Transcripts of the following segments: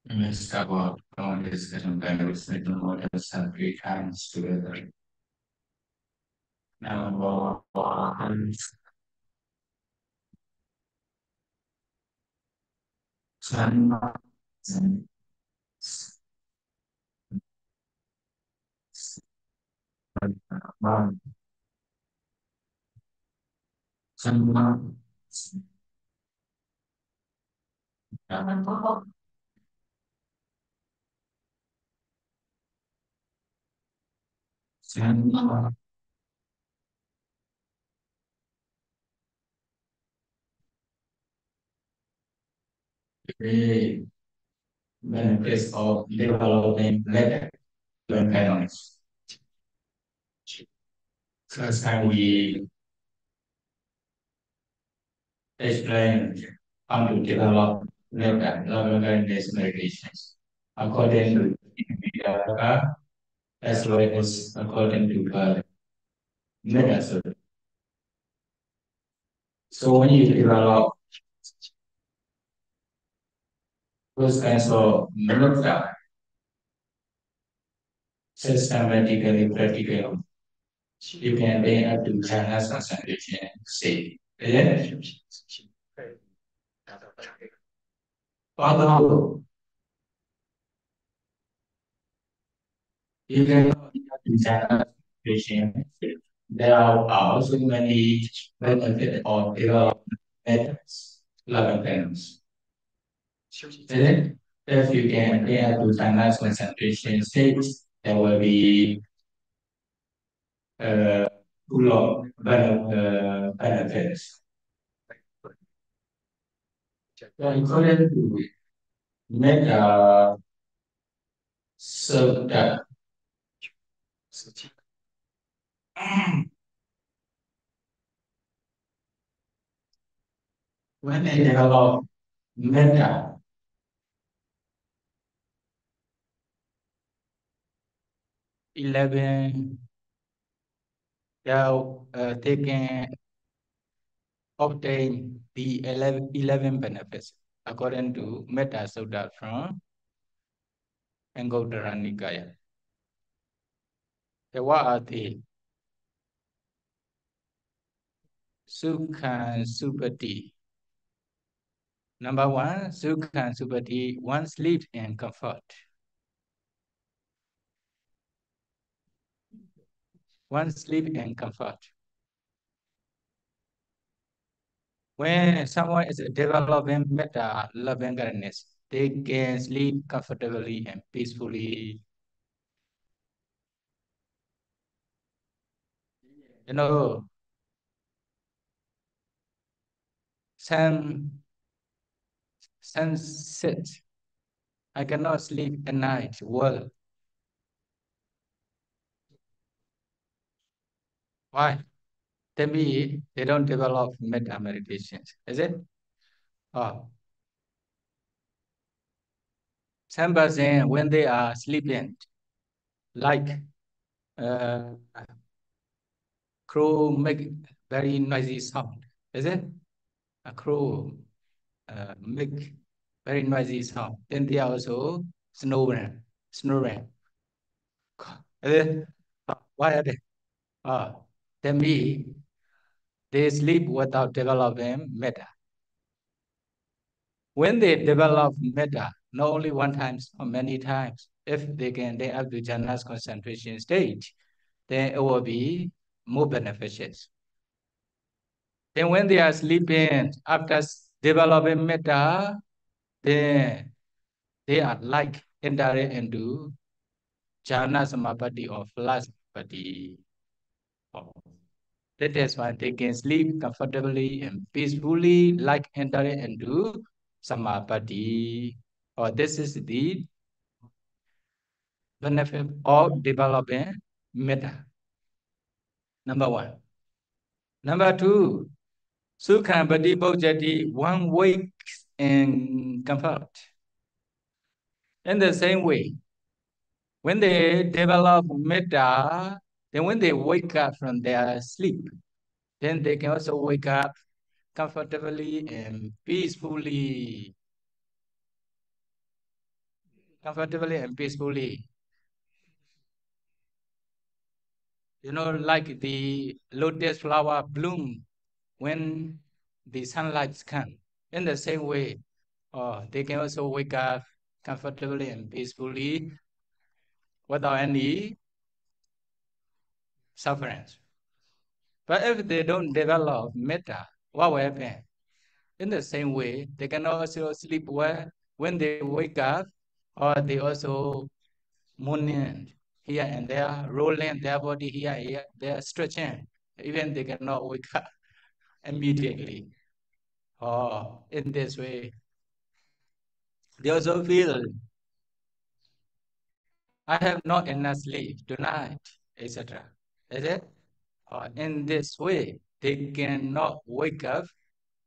Let's talk about our discussion values with the models and three times together. Number one, Chánh Pháp, Chánh Pháp, Chánh Pháp. The benefits of developing better learn patterns. First time we explain how to develop better learning-based meditations according to Vietnamese as well as according to method. So when you develop those kinds of metta systematically, practically, you can bring up to jhana concentration state. Is it? Although you can go to jhana concentration, there are also many benefits of development methods, loving parents. Is it? If you can bring up to jhana concentration state, there will be full of benefits. So according to make so that when they develop metta, they can obtain the 11 benefits according to Metta Sutta from Anguttara Nikaya. What are they? Sukha Supati. Number one, Sukha Supati, one sleep in comfort. One sleep in comfort. When someone is developing metta loving kindness, they can sleep comfortably and peacefully. You know, sunset, I cannot sleep at night well. Why? Tell me, they don't develop metta meditations, is it? Oh. Some person, when they are sleeping, like crow make very noisy sound, is it? A crow make very noisy sound. Then they are also snoring. Is it? Why are they? Tell me, they sleep without developing metta. When they develop metta, not only one time or many times, if they can they up to jhana's concentration stage, then it will be more beneficial. Then when they are sleeping, after developing metta, then they are like entering into jhana samapatti or flash samapatti. That is why they can sleep comfortably and peacefully, like entering into samapatti. Or this is the benefit of developing metta. Number one. Number two, Sukha Bhati Bhojati, one wakes in comfort. In the same way, when they develop metta, then when they wake up from their sleep, then they can also wake up comfortably and peacefully. comfortably and peacefully. You know, like the lotus flower bloom when the sunlight comes. In the same way, they can also wake up comfortably and peacefully without any suffering. But if they don't develop metta, what will happen? In the same way, they can also sleep well when they wake up, or they also moaning here and there, rolling their body here and here, they are stretching. Even they cannot wake up immediately. Or in this way, they also feel, I have not enough sleep tonight, etc. Is it? Or in this way, they cannot wake up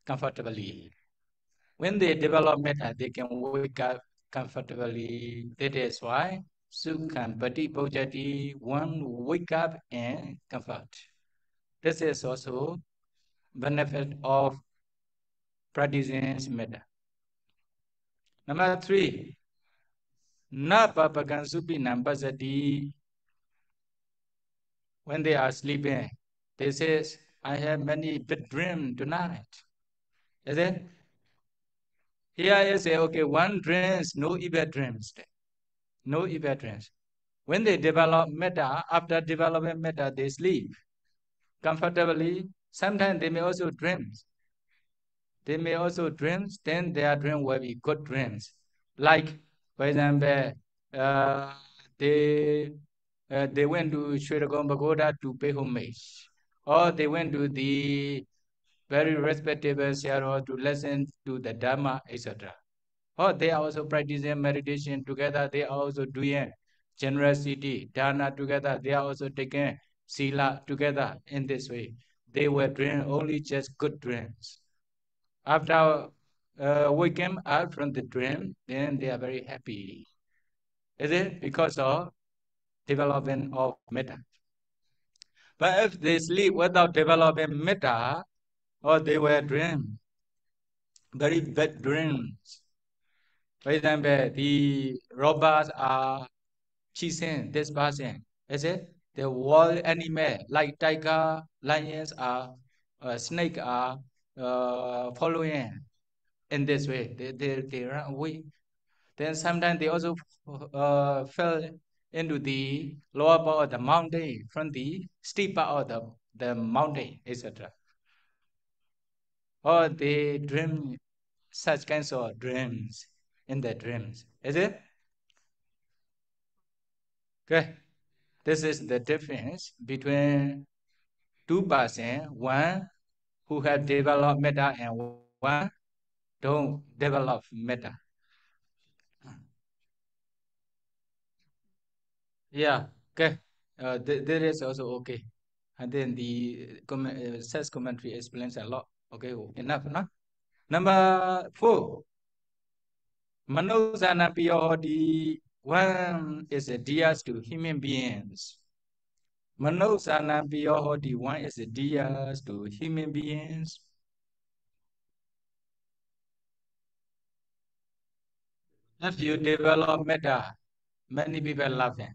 comfortably. When they develop metta, they can wake up comfortably. That is why Sukhan Pati Bhojati, one wake up in comfort. This is also benefit of practicing metta. Number 3, Na Papagan Supi Nambasati. When they are sleeping, they say, I have many bad dreams tonight. Is it? Here I say, okay, one dreams, no evil dreams. No evil dreams. When they develop metta, after developing metta, they sleep comfortably. Sometimes they may also dream. They may also dream, then their dream will be good dreams. Like, for example, uh, they they went to Shwedagon Pagoda to pay homage, or they went to the very respectable Sayadaw to listen to the Dhamma, etc. Or they are also practicing meditation together, they are also doing generosity, dana together, they are also taking sila together. In this way, they were doing only just good dreams. After we came out from the dream, then they are very happy. Is it? Because of development of metta. But if they sleep without developing metta, or they were dream, very bad dreams. For example, the robbers are chasing this person. Is it? The wild animal like tiger, lions are, snake are following in this way. They run away. Then sometimes they also fell into the lower part of the mountain from the steep part of the mountain, etc. Or they dream such kinds of dreams in their dreams. Is it? Okay. This is the difference between two persons, one who have developed metta and one don't develop metta. Yeah, okay. There is also okay. And then the self commentary explains a lot. Okay, enough, no? Number 4, Manozana Piyodi. One is a dear to human beings. Manozana Piyodi, one is a dear to human beings. If you develop metta, many people love him.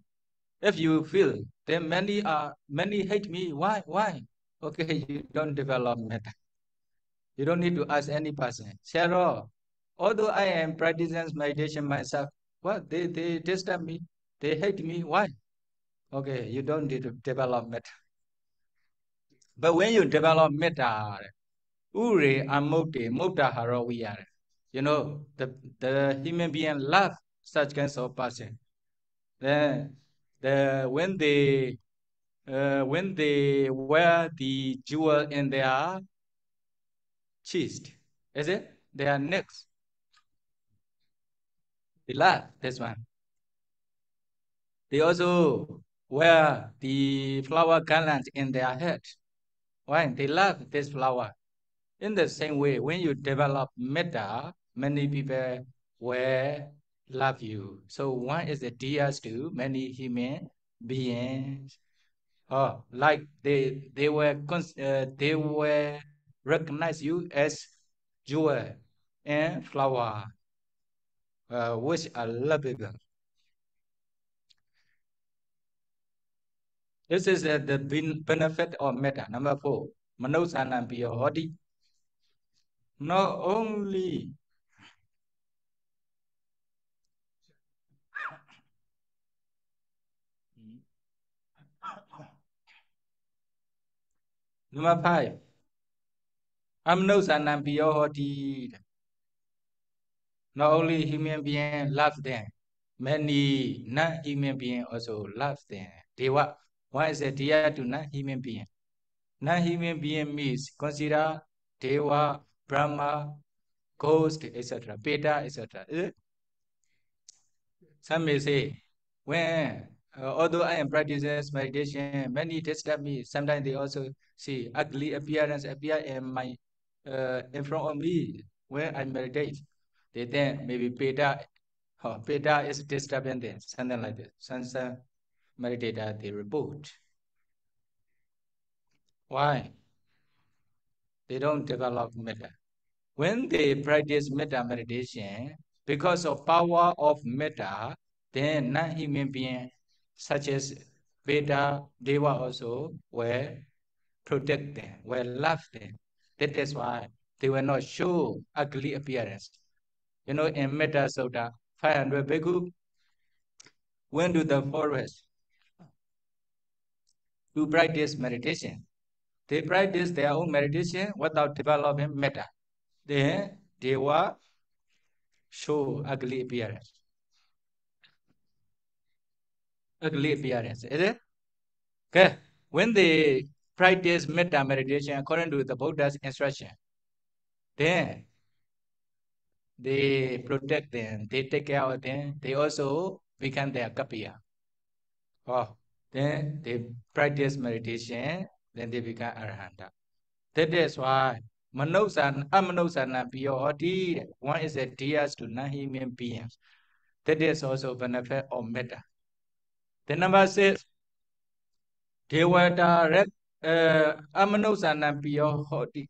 If you feel then many hate me, why? Why? Okay, you don't develop metta. You don't need to ask any person. Sayadaw, although I am practicing meditation myself, what they disturb me, they hate me, why? Okay, you don't need to develop metta. But when you develop metta, ure amukte mukta harawiyare. You know, the human being love such kinds of person. Then when they wear the jewel in their chest, is it? Their necks. They love this one. They also wear the flower garlands in their head. Why? They love this flower. In the same way, when you develop metta, many people will love you. So one is the dear to many human beings. Oh, like they were recognize you as jewel and flower, which are lovable. This is the benefit of metta. Number 4. Manosanam piyahoti. Not only Number 5. Amnosanam piyahoti. Not only human being love them. Many non-human beings also love them. Deva. One is a dear to non-human being. Non-human being means consider Deva, Brahma, ghost, etc. Beta, etc. Some may say, when although I am practicing meditation, many disturb me. Sometimes they also see ugly appearance appear in front of me when I meditate. They think maybe beta, beta is disturbing them, something like this. Some meditator they report. Why? They don't develop metta. When they practice metta meditation, because of power of metta, then non-human beings such as Veda, Deva also will protect them, will love them. That is why they will not show ugly appearance. You know, in Metta Sutta, 500 bhikkhu went to the forest to practice meditation. They practice their own meditation without developing metta. Then they will show ugly appearance. Ugly appearance, is it? Okay. When they practice metta meditation according to the Buddha's instruction, then they protect them, they take care of them, they also become their kapiya. Oh, then they practice meditation, then they become arahanta. That is why amanusana piyahoti, one is a dears to non-human beings. That is also benefit of metta. The number 6, Devata amanusana piyahoti.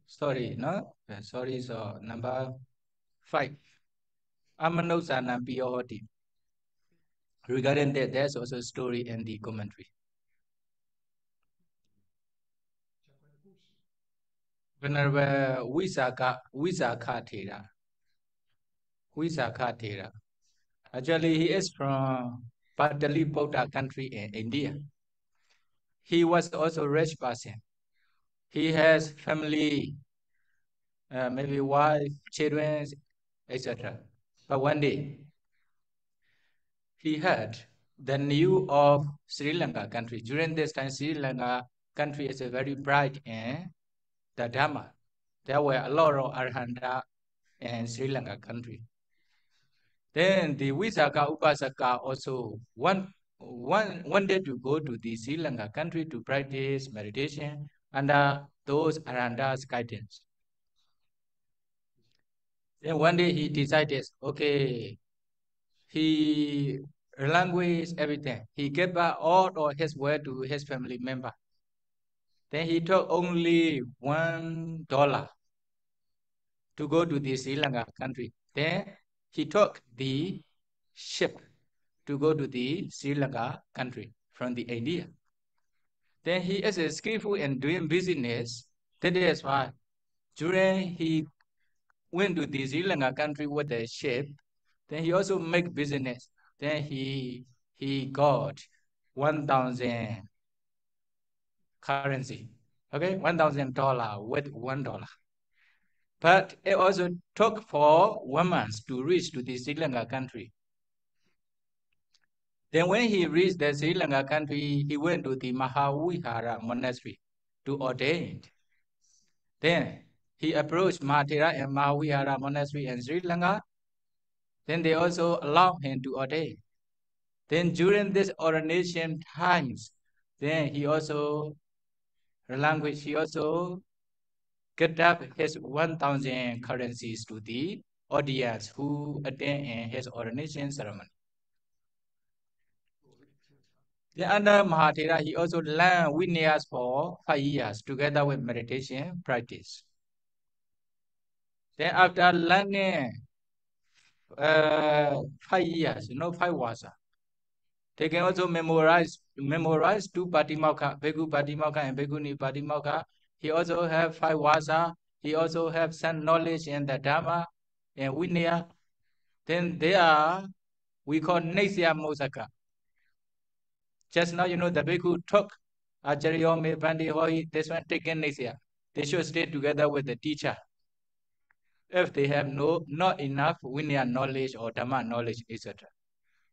Sorry, no? Sorry, so number 5. Amanusana piyahoti. Regarding that, there's also a story in the commentary. Venerable Visakha Thera. Actually, he is from Pataliputra country in India. He was also a rich person. He has family, maybe wife, children, etc. But one day, he heard the news of Sri Lanka country. During this time, Sri Lanka country is a very bright in the Dhamma. There were a lot of Arhanta in Sri Lanka country. Then the Visakha Upasaka also wanted to go to the Sri Lanka country to practice meditation under those Arhanta's guidance. Then one day he decided, okay, he relinquished everything. He gave back all of his wealth to his family member. Then he took only $1 to go to the Sri Lanka country. Then he took the ship to go to the Sri Lanka country from the India. Then he is skillful in doing business. That is why during he went to the Sri Lanka country with a ship, then he also make business. Then he got 1,000 currency. Okay, $1,000 with $1. But it also took for 1 month to reach to the Sri Lanka country. Then when he reached the Sri Lanka country, he went to the Mahavihara monastery to ordain. Then he approached Mahathera and Mahavihara monastery in Sri Lanka. Then they also allowed him to ordain. Then during this ordination times, then he also relinquished, he also get up his 1,000 currencies to the audience who attend in his ordination ceremony. Then under Mahathera, he also learned Vinayas for 5 years together with meditation practice. Then after learning 5 years, 5 wasa. They can also memorize two Patimokha, Bhikkhu Patimokha and Bhikkhuni Patimokha. He also have 5 wasa. He also have some knowledge in the Dhamma and Vinaya. Then they are, we call Nesya Mosaka. Just now, the Bhikkhu took Acharya Me Bandi Hoi, this one taken Nesya. They should stay together with the teacher. If they have not enough Vinaya knowledge or Dhamma knowledge, etc.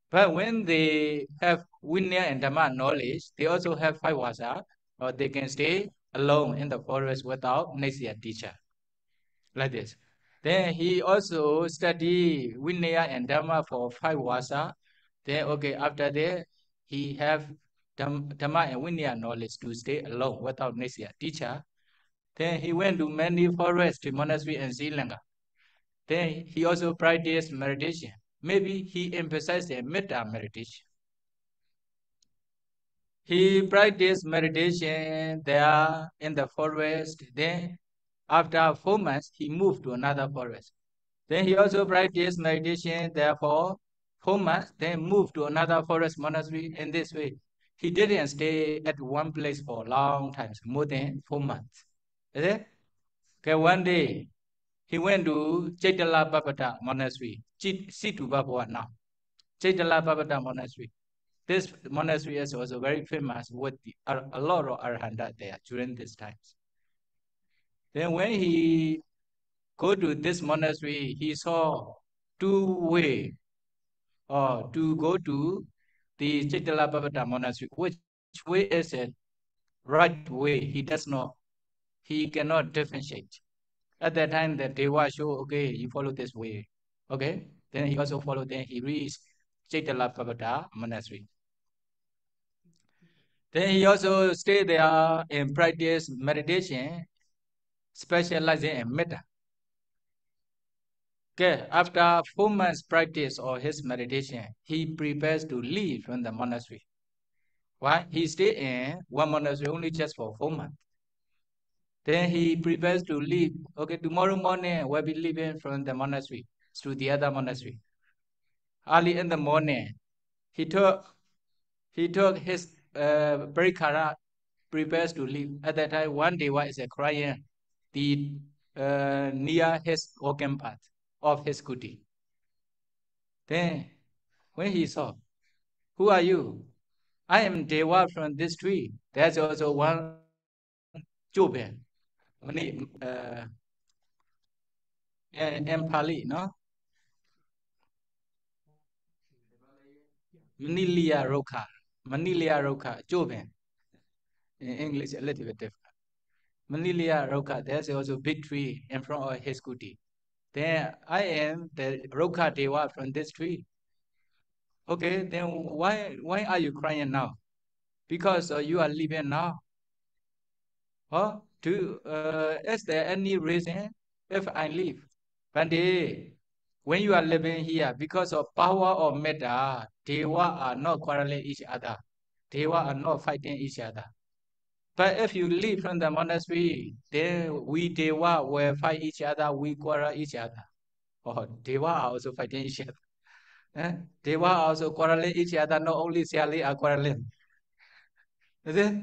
But when they have Vinaya and Dhamma knowledge, they also have 5 wasa, or they can stay alone in the forest without Nesya teacher. Like this. Then he also study Vinaya and Dhamma for 5 wasa. Then okay, after that, he have Dhamma and Vinaya knowledge to stay alone without Nesya teacher. Then he went to many forests, monastery and Sri Lanka. Then he also practiced meditation. Maybe he emphasized the metta meditation. He practiced meditation there in the forest. Then after 4 months, he moved to another forest. Then he also practiced meditation there for 4 months, then moved to another forest monastery. In this way, he didn't stay at one place for a long time, more than 4 months. Is it? Okay, one day, he went to Chaitala monastery, Situbabwa now. Chaitala monastery. This monastery is also very famous with a lot of arhanta there during these times. Then when he go to this monastery, he saw 2 ways to go to the Chaitala monastery. Which way is it? Right way. He cannot differentiate. At that time, the Deva show, okay, you follow this way. Okay? Then he also followed, then he reached Chaitala monastery. Then he also stayed there and practice meditation, specializing in metta. Okay, after 4 months practice of his meditation, he prepares to leave from the monastery. Why? He stayed in one monastery only just for 4 months. Then he prepares to leave. Okay, tomorrow morning we'll be leaving from the monastery to the other monastery. Early in the morning, he took his parikara, prepares to leave. At that time, one Deva is crying near his walking path of his kuti. Then, when he saw, who are you? I am Deva from this tree. There's also one Choben. In Pali, no? Manilia Rokha, Choben. In English, a little bit different. Manilia Rokha, there's also big tree in front of his kuti. Then I am the Rokha Deva from this tree. Okay, then why are you crying now? Because you are living now. Huh? Is there any reason if I leave? Bande, when you are living here, because of power of metta, Deva are not quarreling each other. Deva are not fighting each other. But if you leave from the monastery, then we Deva will fight each other, we quarrel each other. Oh, Deva are also fighting each other. Deva are also quarreling each other, not only Siali are quarreling. Is it?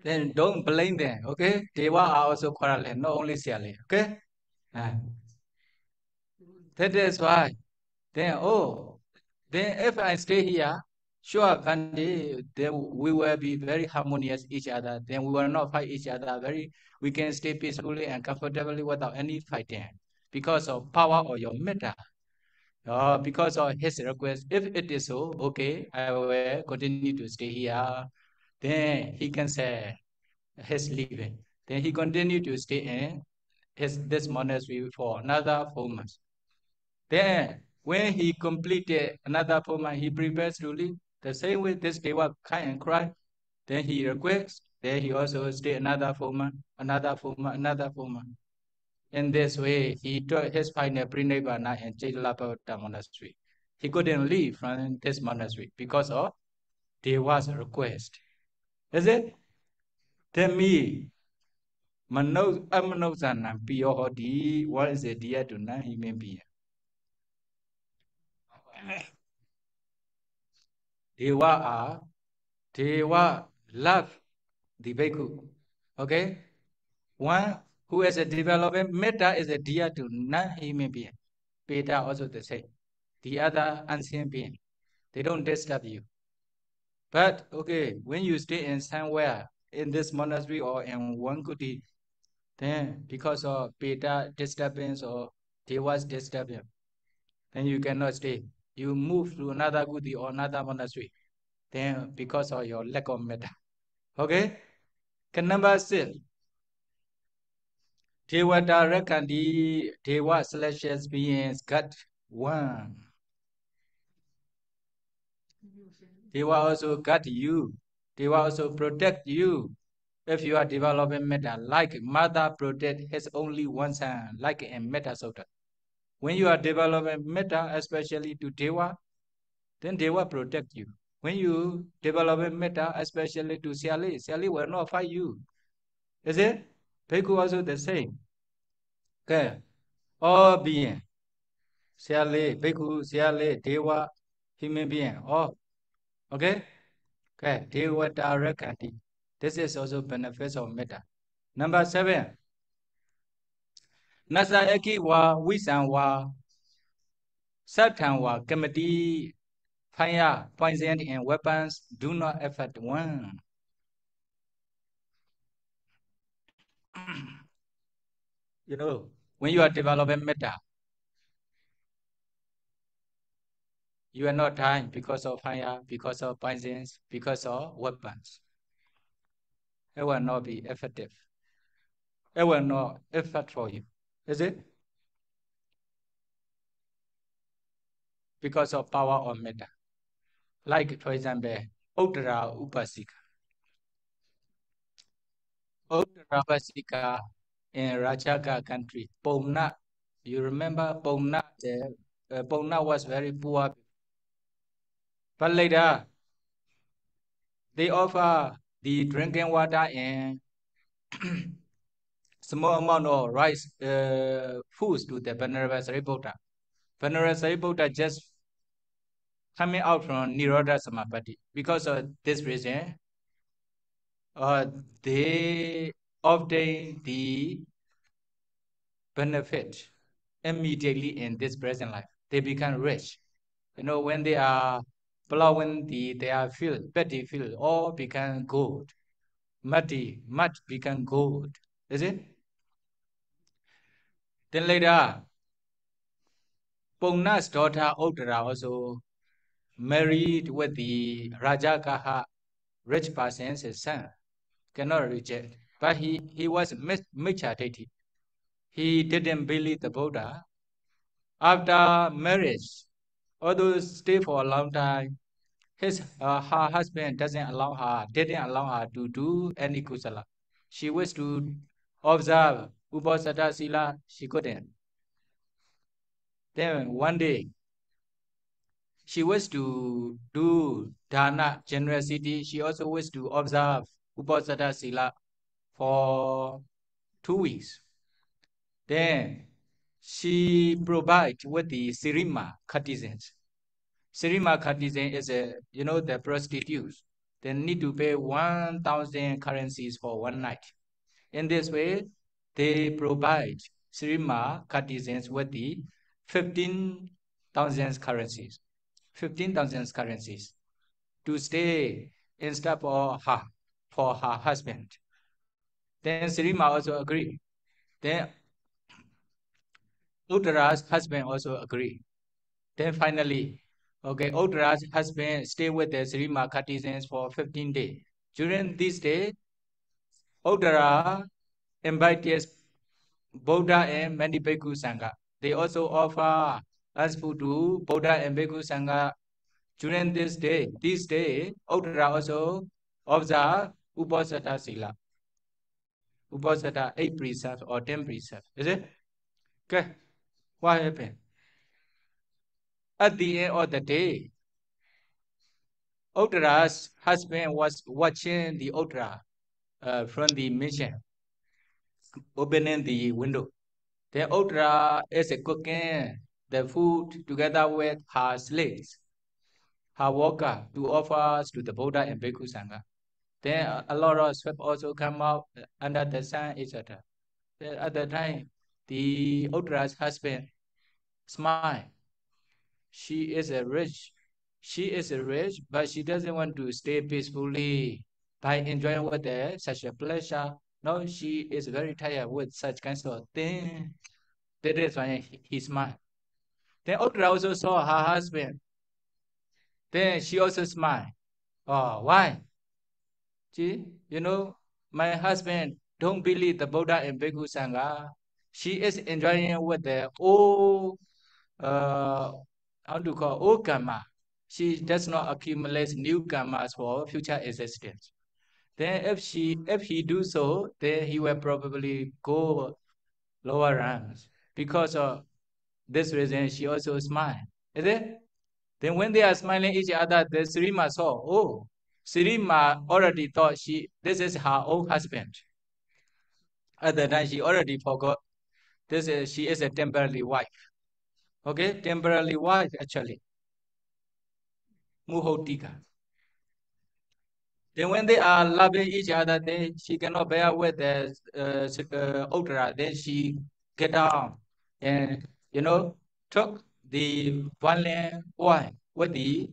Then don't blame them, okay? Deva are also quarreling, not only Siali, okay? That is why. Then, if I stay here, sure, one day, then we will be very harmonious each other. Then we will not fight each other. We can stay peacefully and comfortably without any fighting because of power of your metta. Because of his request, if it is so, okay, I will continue to stay here. Then he can say his leaving. Then he continued to stay in this monastery for another 4 months. Then when he completed another 4 months, he prepares to leave. The same way this Deva kind and cry. Then he requests. Then he also stay another 4 months, another 4 months, another 4 months. In this way, he took his final Prinibbana in Chaitala monastery. He couldn't leave from this monastery because of Deva's request. Is it? Tell me, Manozana Piyohodi, what is the dear to Nahimin be? Deva love the bhikkhu. Okay? One who has a development metta is a dear to non-human being. Peta also the same. The other unseen being. They don't disturb you. But okay, when you stay in somewhere in this monastery or in one kuti, then because of beta disturbance or deva's disturbance, then you cannot stay. You move to another kuti or another monastery. Then because of your lack of metta. Okay? Number 6. Deva directly, Deva celestial beings got one. Deva also got you. Deva also protect you. If you are developing metta, like mother protect his only one son, like in Metta Sutta. When you are developing metta, especially to Deva, then Deva protect you. When you developing metta, especially to Siali, Siali will not fight you. Is it? Bhikkhu also the same. Okay. All being. Siali, Bhikkhu, Siali, Deva, human being. All. Okay? Okay. Deva directly. This is also benefits of metta. Number 7. Nasa eki wa wisan wa Satan wa kamati fire, poison and weapons do not affect one. You know, when you are developing metta, you are not dying because of fire, because of poisons, because of weapons. It will not be effective. It will not effect for you. Is it? Because of power of metta. Like, for example, Uttara Upasika. Uttara Upasika in Rajaka country, Pomna. You remember Pomna? Pomna was very poor. But later, they offer the drinking water and small amount of rice foods to the Venerable Sariputta. Venerable Sariputta just coming out from Nirodha Samapatti. Because of this reason, they obtain the benefit immediately in this present life. They become rich. You know, when they are plowing their field, petty field, all become gold. Mud become gold. Is it? Then later, Pongna's daughter Uttara also married with the Rajakaha rich person's son. Cannot reject. But he was Michadeti. He didn't believe the Buddha. After marriage, although stay for a long time, her husband didn't allow her to do any kusala. She wished to observe Uposatha Sila, she couldn't. Then one day, she wished to do dana, generosity. She also wished to observe Uposatha Sila for 2 weeks. Then she provides with the Sirima courtesans. Sirima courtesan is the prostitutes. They need to pay 1,000 currencies for one night. In this way, they provide Sirima courtesans with the 15,000 currencies. 15,000 currencies to stay instead of her for her husband. Then Sirima also agreed. Then Uttara's husband also agreed. Then finally, okay, Uttara's husband stayed with the Sirima courtesans for 15 days. During this day, Uttara invited Buddha and many Bhikkhu Sangha. They also offer us food to Buddha and Bhikkhu Sangha. During this day, Uttara also observe Uposatha Sila. Uposatha 8 precepts or 10 precepts. Is it? Okay. What happened? At the end of the day, Uttara's husband was watching the Uttara from the mission, opening the window. Then Uttara is cooking the food together with her slaves, her worker, to offer to the Buddha and Bhikkhu Sangha. Then a lot of sweat also come out under the sun, etc. Then at the time, the Uttara's husband smiled. She is a rich. She is a rich, but she doesn't want to stay peacefully by enjoying with such a pleasure. No, she is very tired with such kinds of thing. That is why he smiled. Then Uttara also saw her husband. Then she also smiled. Oh, why? See, my husband don't believe the Buddha and Bhikkhu Sangha. She is enjoying with the old, how to call, old karma. She does not accumulate new karmas for future existence. Then if he do so, then he will probably go lower ranks. Because of this reason, she also smile. Is it? Then when they are smiling each other, the Srima saw, oh, Srima already thought this is her own husband. At the time, she already forgot she is a temporary wife. Okay, temporary wife actually. Muhotika. Then when they are loving each other, then she cannot bear with the Uttara. Then she get down and took the violent wine with the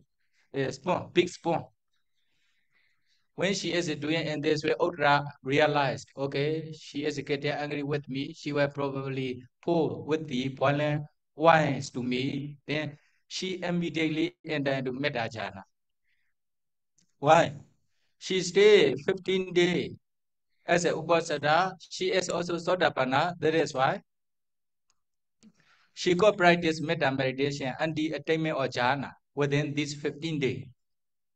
spoon, big spoon. When she is doing in this way, Uttara realized, okay, she is getting angry with me. She will probably pour with the boiling wines to me. Then she immediately entered into metta jhana. Why? She stayed 15 days as a upasada. She is also sotapanna. That is why she could practice metta meditation and the attainment of jhana within these 15 days.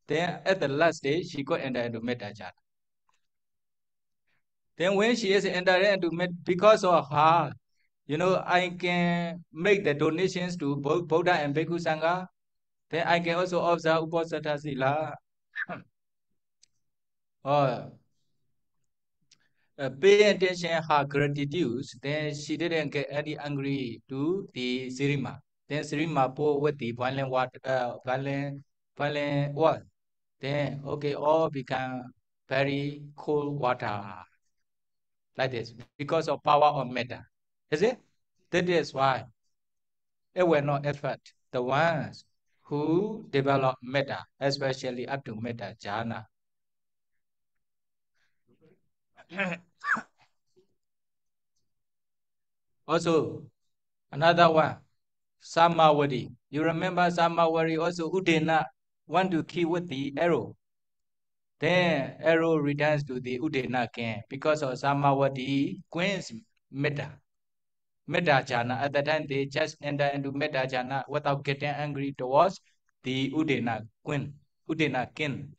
Then at the last day, she could enter into metta jhana. Then when she is entered into because of her, I can make the donations to both Buddha and Bhikkhu Sangha. Then I can also observe Uposatha Sila. Or pay attention her gratitude. Then she didn't get any angry to the Sirima. Then Sirima pour with the violent water, violent water. Then okay, all become very cold water. Like this, because of power of metta. Is it? That is why it will not affect the ones who develop metta, especially up to metta jhana. Also, another one, Samawadi. You remember Samawadi also Udena want to kill with the arrow. Then arrow returns to the Udena king because of Samawadi queen's metta. Metta jhana. At the time they just enter into metta jhana without getting angry towards the Udena queen, Udena king.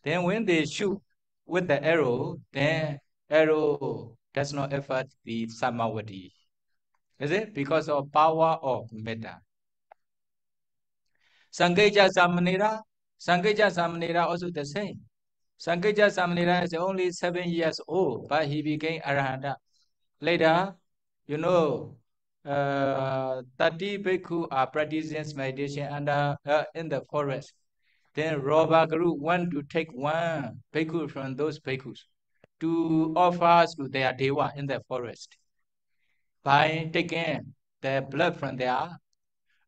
Then when they shoot with the arrow, then arrow does not affect the Samawadi. Is it? Because of power of metta. Sankeja Samanera. Sankeja Samanera also the same. Sankeja Samanera is only 7 years old, but he became Arahanta. Later, 30 bhikkhu are practicing meditation under in the forest. Then robber group want to take one bhikkhu from those bhikkhus to offer to their deva in the forest by taking the blood from their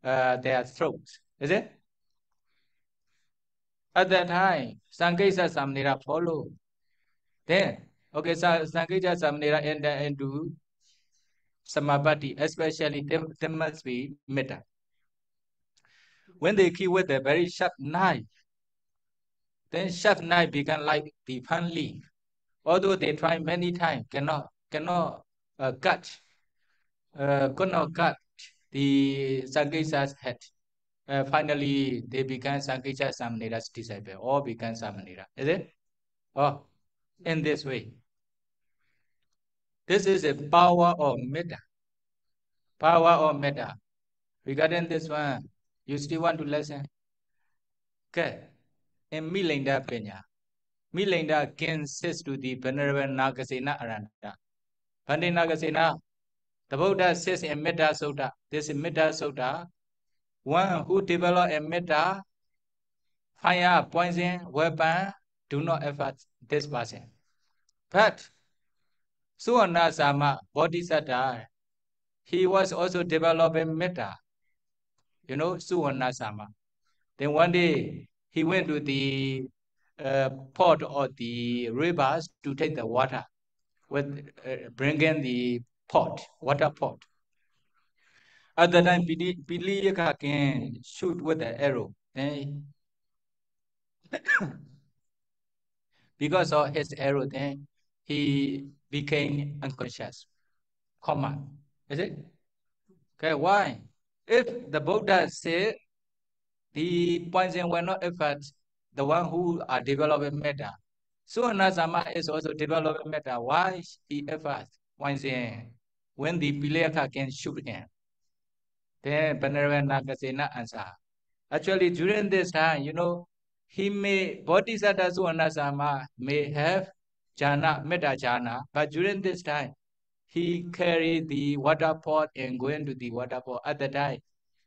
throats. Is it? At that time, Sankesa Samnira follow. Then, okay, Sankesa Samnira enter into Samabati, especially there must be metta. When they kill with a very sharp knife, then sharp knife become like the palm leaf. Although they try many times, cannot cut the Sankesa's head. Finally, they become Sankesa Samanera's disciple, or become Samanera. Is it? Oh, in this way. This is a power of metta. Power of metta. Regarding this one, you still want to listen? Okay. In Milinda Penya, Milinda can says to the Venerable Nagasena Aranda. Pandit Nagasena, The Buddha says in Metta Sutta, this is Metta Sutta, one who develop a Metta, fire, poison, weapon, do not affect this person. But Suvanasama Bodhisattva, he was also developing Metta, Suvanasama. Then one day he went to the pot or the rivers to take the water, with bringing the pot, water pot. At the time, Piliyaka can shoot with the arrow. Then, because of his arrow, then he became unconscious, coma. Is it? Okay, why? If the Buddha said the poison will not affect the one who are developing metta, so Anasama is also developing metta. Why he affects poison when the Piliyaka can shoot him? Then Ñāṇagavesaka answer. Actually, during this time, he may, Bodhisattva Suvanasama may have jhana, metta jhana, but during this time, he carried the water pot and going to the water pot. At the time,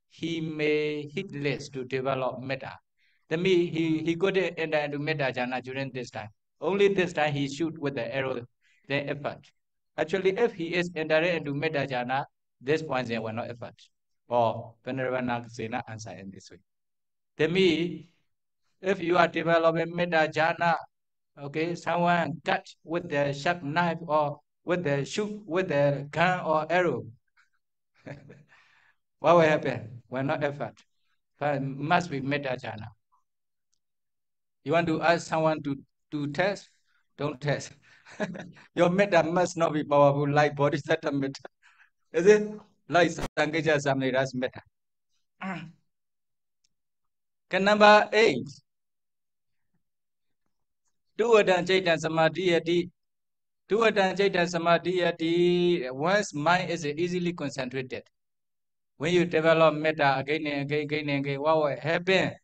he may heedless to develop metta. That means he couldn't enter into metta jhana during this time. Only this time he shoot with the arrow, then effort. Actually, if he is entering into metta jhana, this poison will not effort. Or Venerable Ñāṇagavesaka answer in this way. That means if you are developing metta jhana, okay, someone cut with the sharp knife or with the shoot with the gun or arrow, what will happen? Will not effort. But must be metta jhana. You want to ask someone to test? Don't test. Your metta must not be powerful like Bodhisattva metta. Is it? Like Sankeja Samnira's metta. Number 8. Duadan Jaitan Samadhiyati. Duadan Jaitan Samadhiyati. One's mind is easily concentrated. When you develop metta again and again, what will happen?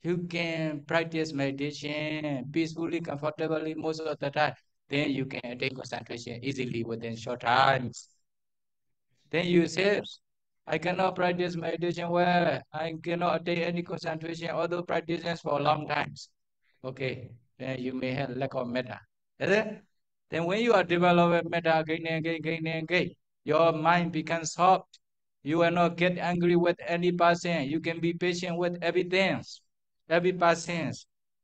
You can practice meditation peacefully, comfortably most of the time. Then you can attain concentration easily within short times. Then you say, I cannot practice meditation well. I cannot attain any concentration, although practicing for long times. Okay, then you may have lack of metta. Is it? Then when you are developing metta again and again, your mind becomes soft. You will not get angry with any person. You can be patient with everything, every person.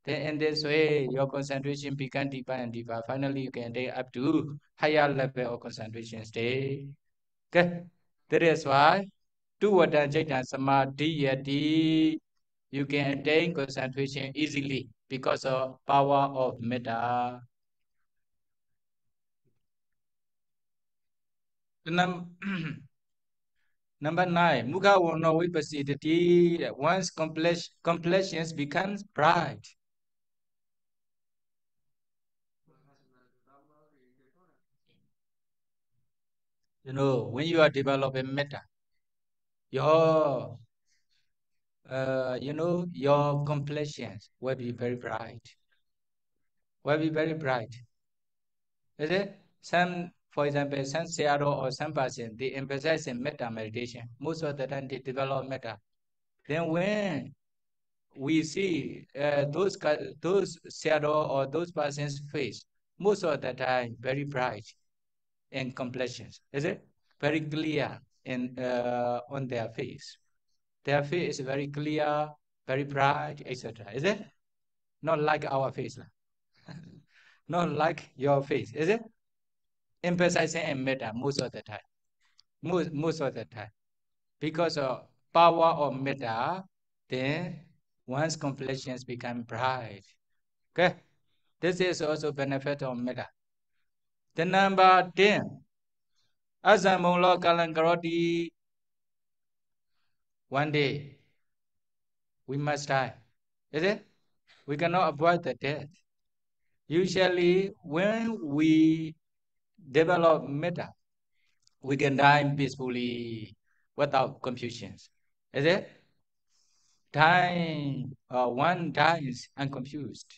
Then in this way, your concentration becomes deeper and deeper. Finally, you can take up to higher level of concentration state. Okay, that is why Duwada Jaitan Samadhiyati, you can attain concentration easily because of power of metta. Number 9, Mukha Wono Vipassidati, one's complexions becomes bright. When you are developing metta, your your complexions will be very bright. Will be very bright. Is it? For example, some Sayadaw or some person, they emphasize in metta meditation. Most of the time they develop metta. Then when we see those Sayadaw or those persons' face, most of the time very bright in complexions. Is it? Very clear in on their face. Their face is very clear, very bright, etc. Is it? Not like our face. Not like your face, is it? Emphasizing in metta most of the time. Most of the time. Because of power of metta, then one's complexions become bright. Okay? This is also benefit of metta. The number 10. Asamula Kalankaroti. One day, we must die. Is it? We cannot avoid the death. Usually, when we develop metta, we can die peacefully without confusions. Is it? One dies unconfused.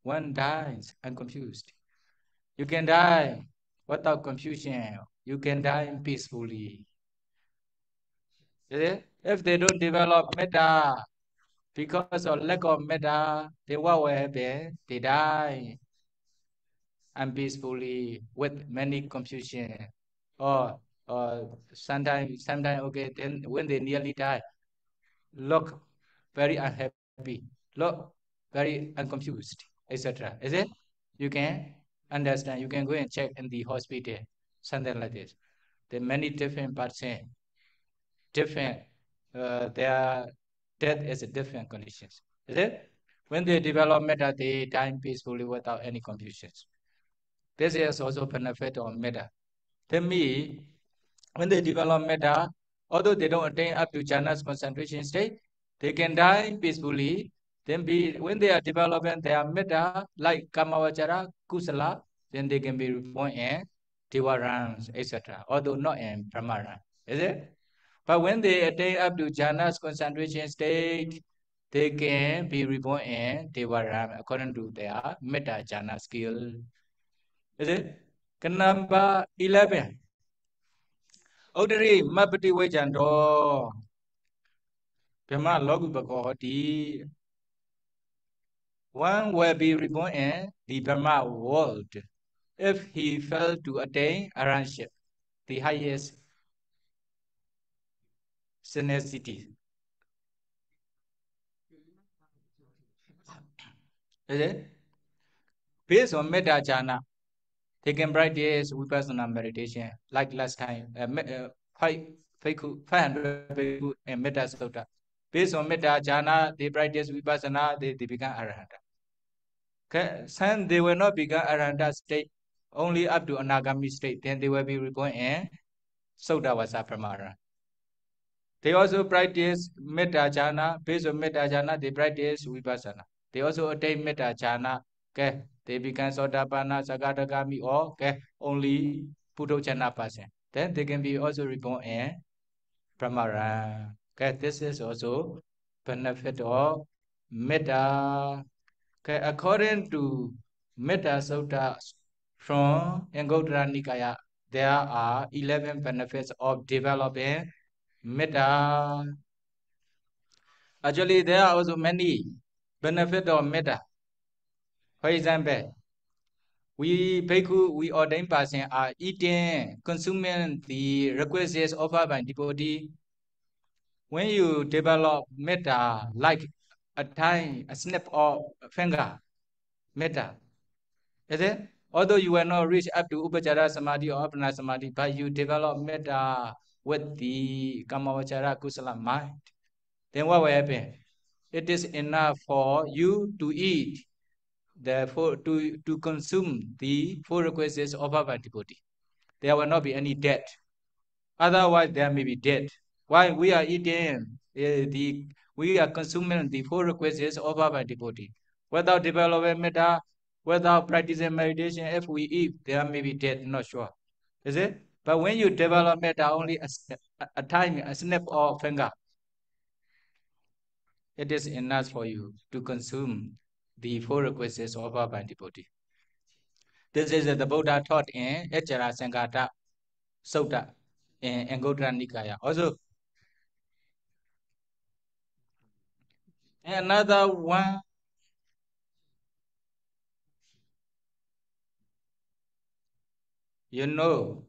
One dies unconfused. You can die without confusion. You can die peacefully. Is it? If they don't develop metta, because of lack of metta, they what will happen? They die unpeacefully with many confusion. Or sometimes okay, then when they nearly die, look very unhappy, look very unconfused, etc. Is it? You can understand, you can go and check in the hospital, something like this. There are many different persons, different, their death is a different conditions. Is it? When they develop metta, they die peacefully without any confusions. This is also benefit of metta. To me, when they develop metta, although they don't attain up to jhana's concentration state, they can die peacefully. Then when they are developing their metta, like kamavachara, kusala, then they can be reborn in devarams, etc. Although not in brahmaran. Is it? But when they attain up to jhana's concentration state, they can be reborn in devaram according to their metta jhana skill. Is it? Number 11. Audari mapati vajando. Pema logu bhagavati. One will be reborn in the Brahma world if he failed to attain aranship, the highest synecity. Is it? Based on metta jhana, they can practice vipassana meditation like last time. 500 bhikkhu and metta sutta. Based on metta jhana, they practice vipassana, they become arahanta. Okay? Some they will not become arahanta state, only up to anagami state. Then they will be reborn in Sautavasa Pramara. They also practice metta jhana. Based on metta jhana, they practice vipassana. They also attain metta jhana. Okay? They become Sotapanna, Sakadagami, or okay, only Puddhojana person. Then they can be also reborn in Pramara. Okay? This is also benefit of metta. Okay? According to Metta Sutta from Anguttara Nikaya, there are 11 benefits of developing metta. Actually, there are also many benefits of metta. For example, we bhikkhu, we ordained person are eating, consuming the requisites offered by devotee. When you develop metta, like a snap of a finger, metta, is it? Although you will not reach up to Upachara Samadhi or Apana Samadhi, but you develop metta with the Kamavachara Kusala mind, then what will happen? It is enough for you to eat, therefore to consume the four requisites offered by devotee. There will not be any debt. Otherwise, there may be debt. While we are eating, we are consuming the four requisites offered by devotee. Without developing metta, without practicing meditation, if we eat, there may be debt, not sure. Is it? But when you develop metta, only a time, a snap of finger, it is enough for you to consume the four requisites offered by devotee. This is the Buddha taught in Echara Sankata Sutta in Anguttara Nikaya. Also, another one, you know,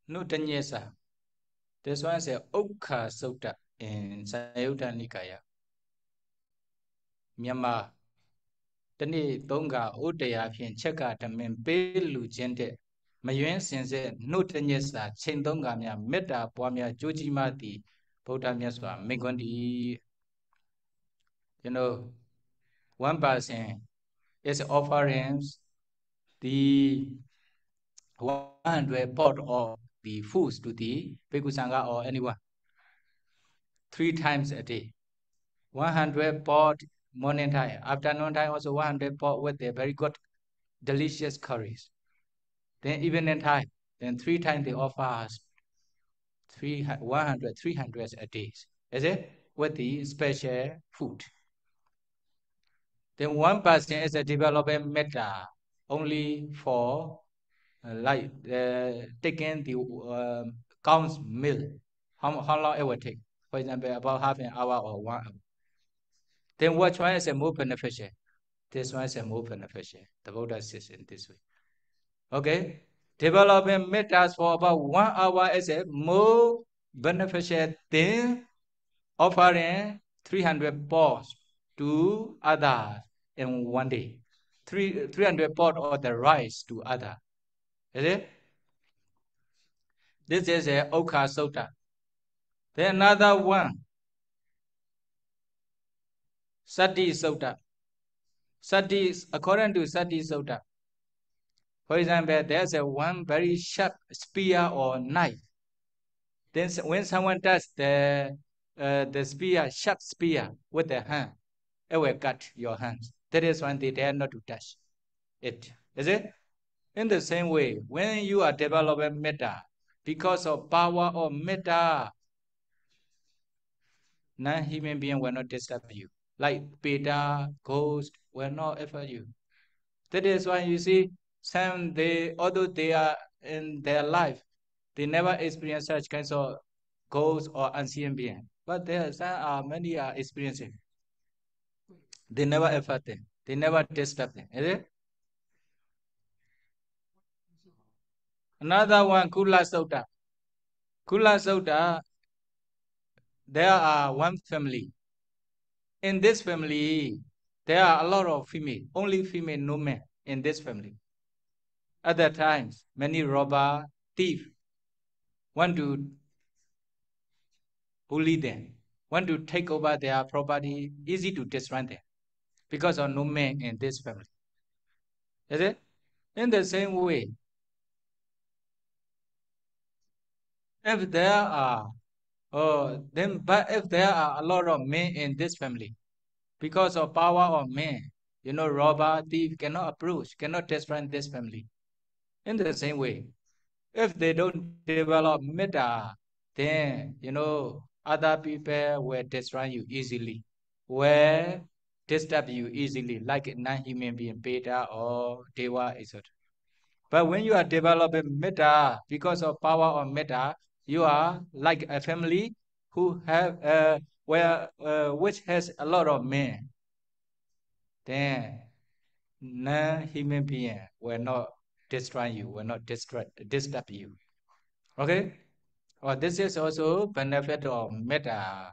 Nutanyesa. This one is Auk Sutta in Sayadaw Nikaya. Myanmar. တနေ့သုံးကဥတရာဖြင့်ချက်ကတမင်ပေးလူခြင်းတဲ့မယွင်းစင်စစ်နှုတ်တညက်စာချိန်သုံးကများမေတ္တာပွားများကြိုးကြီးမှသည်ဗုဒ္ဓမြတ်စွာမိန့်ခွန်းတည်း You know, one person is offering the 100 pot of the foods to the Bhikkhu Sangha or anyone 3 times a day. 100 pot morning time, afternoon time also 100 pot with a very good delicious curries. Then evening time, then 3 times they offer us 100, 300 a day. Is it? With the special food. Then one person is a developing metta. only for like taking the cow's milk. How long it will take? For example, about half an hour or 1 hour. Then which one is more beneficial? This one is more beneficial. The Buddha says in this way. Okay? Developing methods for about 1 hour is a more beneficial than offering 300 pots to others in 1 day. 300 pots of the rice to others. Is it? This is a Okha Sutta. Then another one, Sati Sutta. Sati, according to Sati Sutta, for example, there's a one very sharp spear or knife. Then when someone does the spear, sharp spear with the hand, it will cut your hands. That is why they dare not to touch it. Is it? In the same way, when you are developing metta, because of power of metta, non-human being will not disturb you. Like beta, ghost will not affect you. That is why you see some although they are in their life, they never experience such kinds of ghosts or unseen being. But there are many are experiencing. They never affect them. They never disturb them. Is it? Another one, Kula Sutta. Kula Sutta, there are one family. In this family, there are a lot of female, only female, no men in this family. Other times, many robber, thief want to bully them, want to take over their property, easy to destroy them because of no men in this family. Is it? In the same way, if there are but if there are a lot of men in this family, because of power of men, robber, thief cannot approach, cannot destroy this family. In the same way, if they don't develop metta, then other people will destroy you easily, will disturb you easily, like a non-human being, beta or deva, etc. But when you are developing metta, because of power of metta, you are like a family who have which has a lot of men. Then non-human being will not destroy you, will not disturb you. Okay? This is also benefit of metta.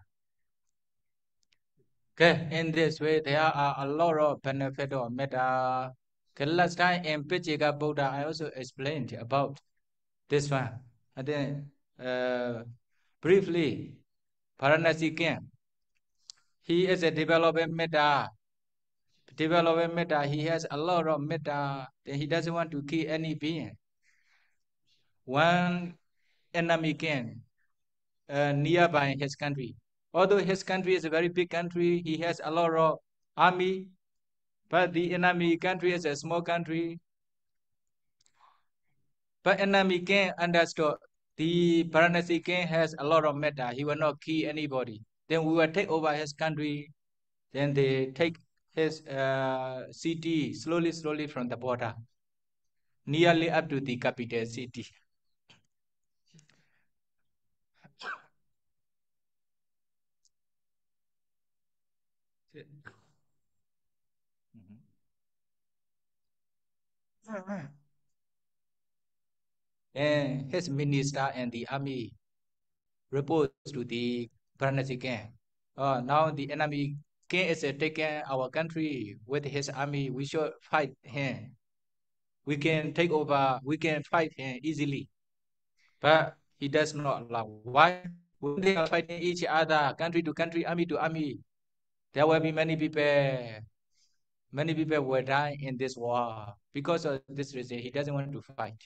Okay, in this way, there are a lot of benefit of metta. Okay, last time in Pichika Buddha, I also explained about this one. And then briefly, Varanasi King, he is a developing metta. Developing metta, he has a lot of metta. Then he doesn't want to kill any being. One enemy king nearby his country. Although his country is a very big country, he has a lot of army, but the enemy country is a small country. But enemy king understood the Varanasi king has a lot of metta. He will not kill anybody. Then we will take over his country. Then they take his city slowly from the border, nearly up to the capital city. And his minister and the army report to the Varanasi king. Now the enemy king is taking our country with his army. We should fight him. We can take over. We can fight him easily. But he does not allow. Why? When they are fighting each other, country to country, army to army, there will be many people. Many people will die in this war. Because of this reason, he doesn't want to fight.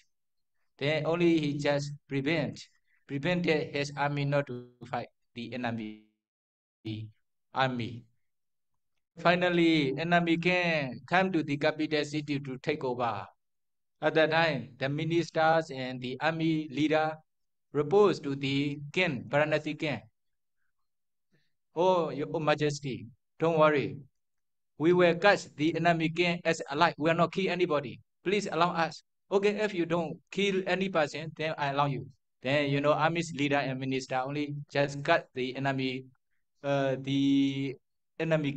Then only he just prevented his army not to fight the enemy army. Finally, enemy can come to the capital city to take over. At that time, the ministers and the army leader proposed to the king, Varanasi king, "Oh, your Majesty, don't worry. We will catch the enemy king as alive. We will not kill anybody. please allow us. Okay, if you don't kill any person, then I allow you. Then you know, army's leader and minister only just cut the enemy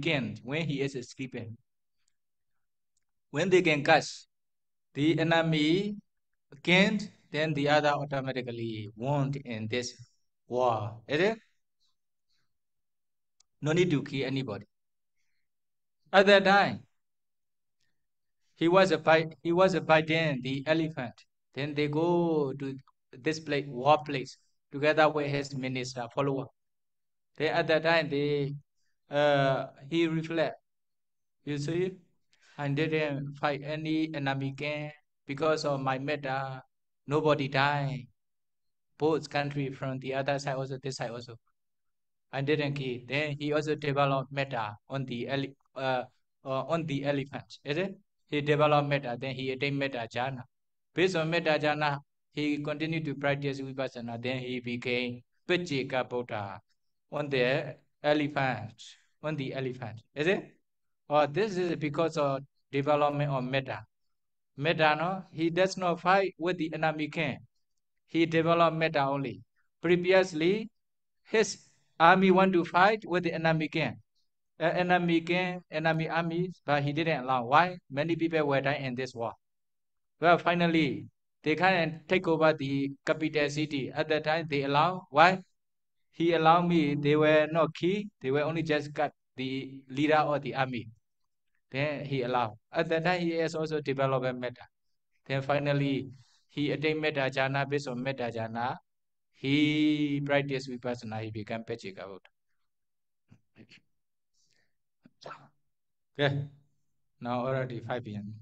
king when he is sleeping. When they can catch the enemy king, then the other automatically won in this war. Is it? No need to kill anybody. At that time, he was fighting the elephant. Then they go to this place, war place, together with his minister follower. Then at that time, he reflect. You see, I didn't fight any enemy king because of my metta. Nobody died. Both country from the other side also, this side also. I didn't kill. Then he also developed metta on the elephant. Is it? He developed metta. Then he attained metta jhana. Based on metta jhana, he continued to practice vipassana. Then he became Pajjika Buddha on the elephant. On the elephant. Is it? Or this is because of development of metta. Metta, no? He does not fight with the enemy king. He developed metta only. Previously, his army want to fight with the enemy king. Enemy armies, but he didn't allow. Why? Many people were dying in this war. Well, finally, they can take over the capital city. At that time, they allow. Why? He allowed me. They were not key. They were only just got the leader of the army. Then he allowed. At that time, he has also developed a metta. Then finally, he attained metta jhana. Based on metta jhana, he practiced vipassana. He became Pajjika Buddha. Okay, now already 5 p.m.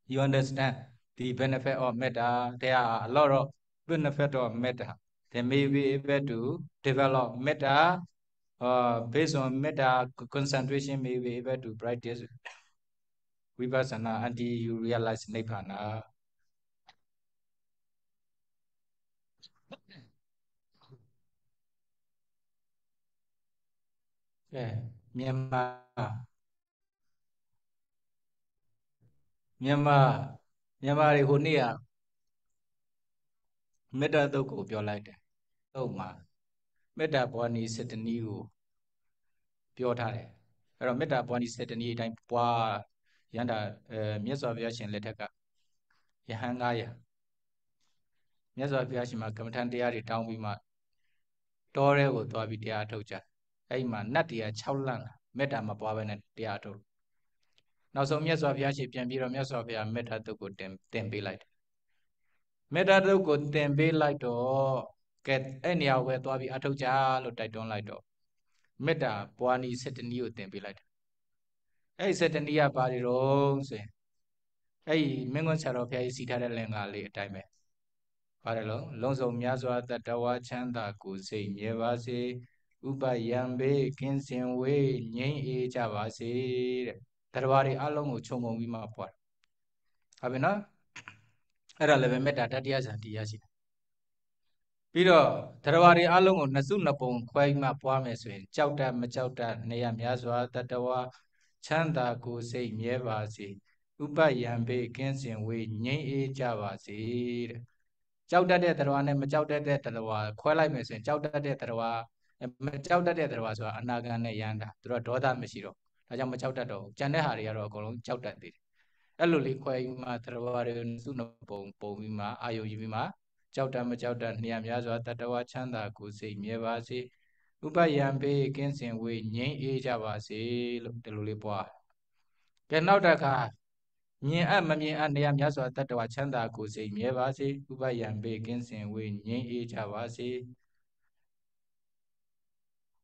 You understand the benefit of metta? There are a lot of benefit of metta. They may be able to develop metta, based on metta concentration, may be able to practice vipassana until you realize nibbana. Okay, Myanmar, they ဟိုနေ့ကမေတ္တာသုတ်ကိုပြောလိုက်တယ်။သုတ်မှာမေတ္တာပွားနည်း7 နည်းကိုပြောထားတယ်။အဲ့တော့မေတ္တာပွားနည်း7 နည်းအတိုင်းပွားရန်တာမြတ်စွာဘုရားရှင်လက်ထက်ကယဟန်900မြတ်စွာဘုရားရှင်မှာကမ္မထံတရားတွေတောင်းပြီးမှတောထဲကိုသွားပြီးတရားထုတ်ကြ။အဲ့မှာနတ်တရား6လန့်မေတ္တာမပွားဘဲနဲ့တရားထုတ်။နောက်ဆုံးမြတ်စွာဘုရားရှင်ပြန်ပြီးတော့မြတ်စွာဘုရားမေတ္တာသုတ်ကိုတင်ပေးလိုက်တယ်။မေတ္တာသုတ်ကိုတင်ပေးလိုက်တော့ကဲအဲ့နေရာကိုပဲသွားပြီးအထုတ်ကြလို့တိုက်တွန်းလိုက်တော့မေတ္တာပွားနည်း7 နည်းကိုတင်ပေးလိုက်တယ်။အဲ့7 နည်းကဘာတွေတော့ဆိုရင်အဲ့မင်းကွန်းဆရာတော်ဘုရားကြီးစီထားတဲ့လင်္ကာလေးအတိုင်းပဲပါတယ်လို့လုံးစုံများစွာတတဝါချမ်းသာကိုယ်စိတ်မြဲပါစေဥပယံဘေးကင်းစင်ဝေးငြိမ်းအေးကြပါစေတဲ့တရားတွေအလုံးကိုခြုံငုံပြီးမှပွားဟုတ်ပြီနော်အဲ့ဒါလည်းပဲမေတ္တာတတိယဇန်တရားရှိတယ်ပြီးတော့တရားတွေအလုံးကိုနှစ်စုနှစ်ပုံခွဲပြီးမှပွားမယ်ဆိုရင်ကြောက်တတ်မကြောက်တတ်နေရများစွာတတဝါချမ်းသာကိုယ်စိတ်မြဲပါစေဥပယံဘေးကင်းစင်ဝေးငြိမ်းအေးကြပါစေတဲ့ကြောက်တတ်တဲ့တရားနဲ့မကြောက်တတ်တဲ့တရားခွဲလိုက်မယ်ဆိုရင်ကြောက်တတ်တဲ့တရားမကြောက်တတ်တဲ့တရားဆိုတာအနာဂံနဲ့ယန္တာသူတို့ဒေါသမရှိတော့ဒါကြောင့်မကြောက်တတ်တော့ကျန်တဲ့ဟာတွေကတော့အကုန်လုံးကြောက်တတ်သေးတယ်အဲ့လိုလေးခွဲပြီးမှတရားတွေစုနှပုံပြီးမှအာယုံယူပြီးမှကြောက်တတ်မကြောက်တတ်နေရများစွာတတဝချမ်းသာကိုယ်စိတ်မြဲပါစေဥပယံဘေးကင်းစင်ဝေးငြိမ်းအေးကြပါစေလို့ဒီလိုလေးပွားကဲနောက်တစ်ခါမြင်အပ်မမြင်အပ်နေရများစွာတတဝချမ်းသာကိုယ်စိတ်မြဲပါစေဥပယံဘေးကင်းစင်ဝေးငြိမ်းအေးကြပါစေ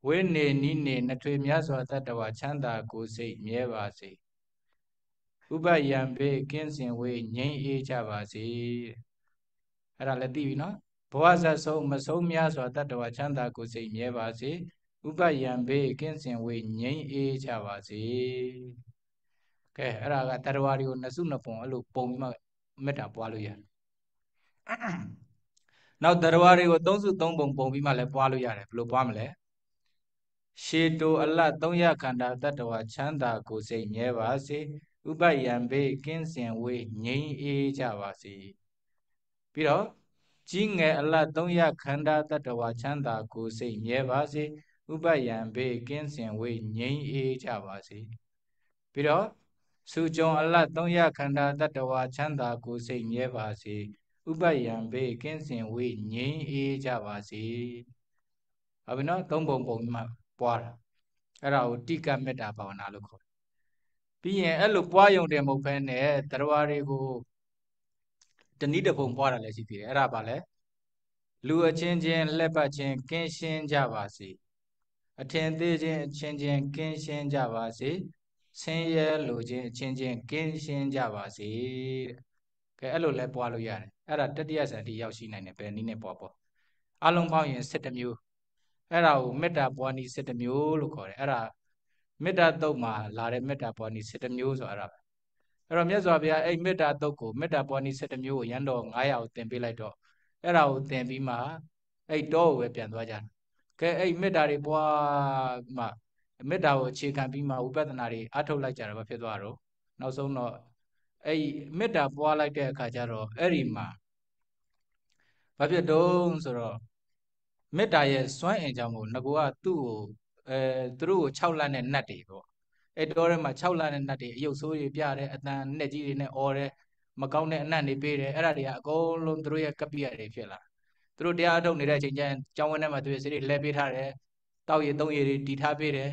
ဝိနေနိနေနှထွေများစွာတတဝချမ်းသာကိုယ်စိတ်မြဲပါစေဥပယံဘေးကင်းစင်ဝေးငြိမ်းအေးကြပါစေအဲ့ဒါလည်းသိပြီနော်ဘဝဇတ်ဆုံးမဆုံးများစွာတတဝချမ်းသာကိုယ်စိတ်မြဲပါစေဥပယံဘေးကင်းစင်ဝေးငြိမ်းအေးကြပါစေကဲအဲ့ဒါကတရားတွေကိုနှစ်စုနှစ်ပုံအဲ့လိုပုံပြီးမှမေတ္တာပွားလို့ရတယ်နောက်တရားတွေကို3စု3ပုံပုံပြီးမှလည်းပွားလို့ရတယ်ဘယ်လိုပွားမလဲရှေတိုအလတ်300ခန္ဓာတတ္တဝါချမ်းသာကိုယ်စိတ်မြဲပါစေ Upayan be kinsen we nyi e javasi. Piro, Jinge Allah Donya Kanda Tatawa Chanda Ku say Nyevasi, Upayan be kinsen we nyi e javasi. Piro, Sujon Allah Donya Kanda Tatawa Chanda Ku say Nyevasi, Upayan be kinsen we nyi e javasi. Abino, Tombong ma por. Era Tika Meta Pavana Luko. Being a look boy on them open air, Tarwari go the need of Pompora Lesiti, Arabale. Lua changing lepa chen Kenshin Javasi. Attend the changing Kenshin Javasi. Senya Lujin changing Kenshin Javasi. Hello Lepoaluyan. Era 30 years at the Yashi and a penny in a papa. Along Pound set a mule. Era meta boni set a mule, era meta dogma, Lare meta boni set a mule or Arab. အဲ့တော့မြတ်စွာဘုရားအဲ့မေတ္တာတုတ်ကိုမေတ္တာပွားနည်း7မျိုးကိုရန်တော်900ကိုသင်ပေးလိုက်တော့အဲ့ဒါကိုသင်ပြီးမှအဲ့တောကိုပဲပြန်သွားကြတယ်။ကဲအဲ့မေတ္တာတွေပွားမှမေတ္တာကိုအခြေခံပြီးမှဝိပဿနာတွေအထုတ်လိုက်ကြတာပဲဖြစ်သွားတော့နောက်ဆုံးတော့အဲ့မေတ္တာပွားလိုက်တဲ့အခါကျတော့အဲ့ဒီမှာဘာဖြစ်တုံးဆိုတော့မေတ္တာရဲ့စွမ်းအင်ကြောင့်မို့ငကောကသူ့ကိုသူတို့ကို6လနဲ့နတ်တွေပေါ့အဲ့တော့ထဲမှာ6လနဲ့နတ်တွေအယုတ်ဆိုးတွေပြတယ်အတန်နဲ့ကြီးတွေနဲ့អော်တယ်မကောင်းတဲ့အနတ်တွေပေးတယ်အဲ့ဒါတွေကအကုန်လုံးသူတို့ရဲ့ကပ္ပိယတွေဖြစ်လာသူတို့တရားထုတ်နေတဲ့အချိန်ကျရင်ကျောင်းဝင်းထဲမှာသူရဲ့စိတ်တွေလဲပေးထားတယ်တောက်ရည်သုံးရည်တွေတီထားပေးတယ်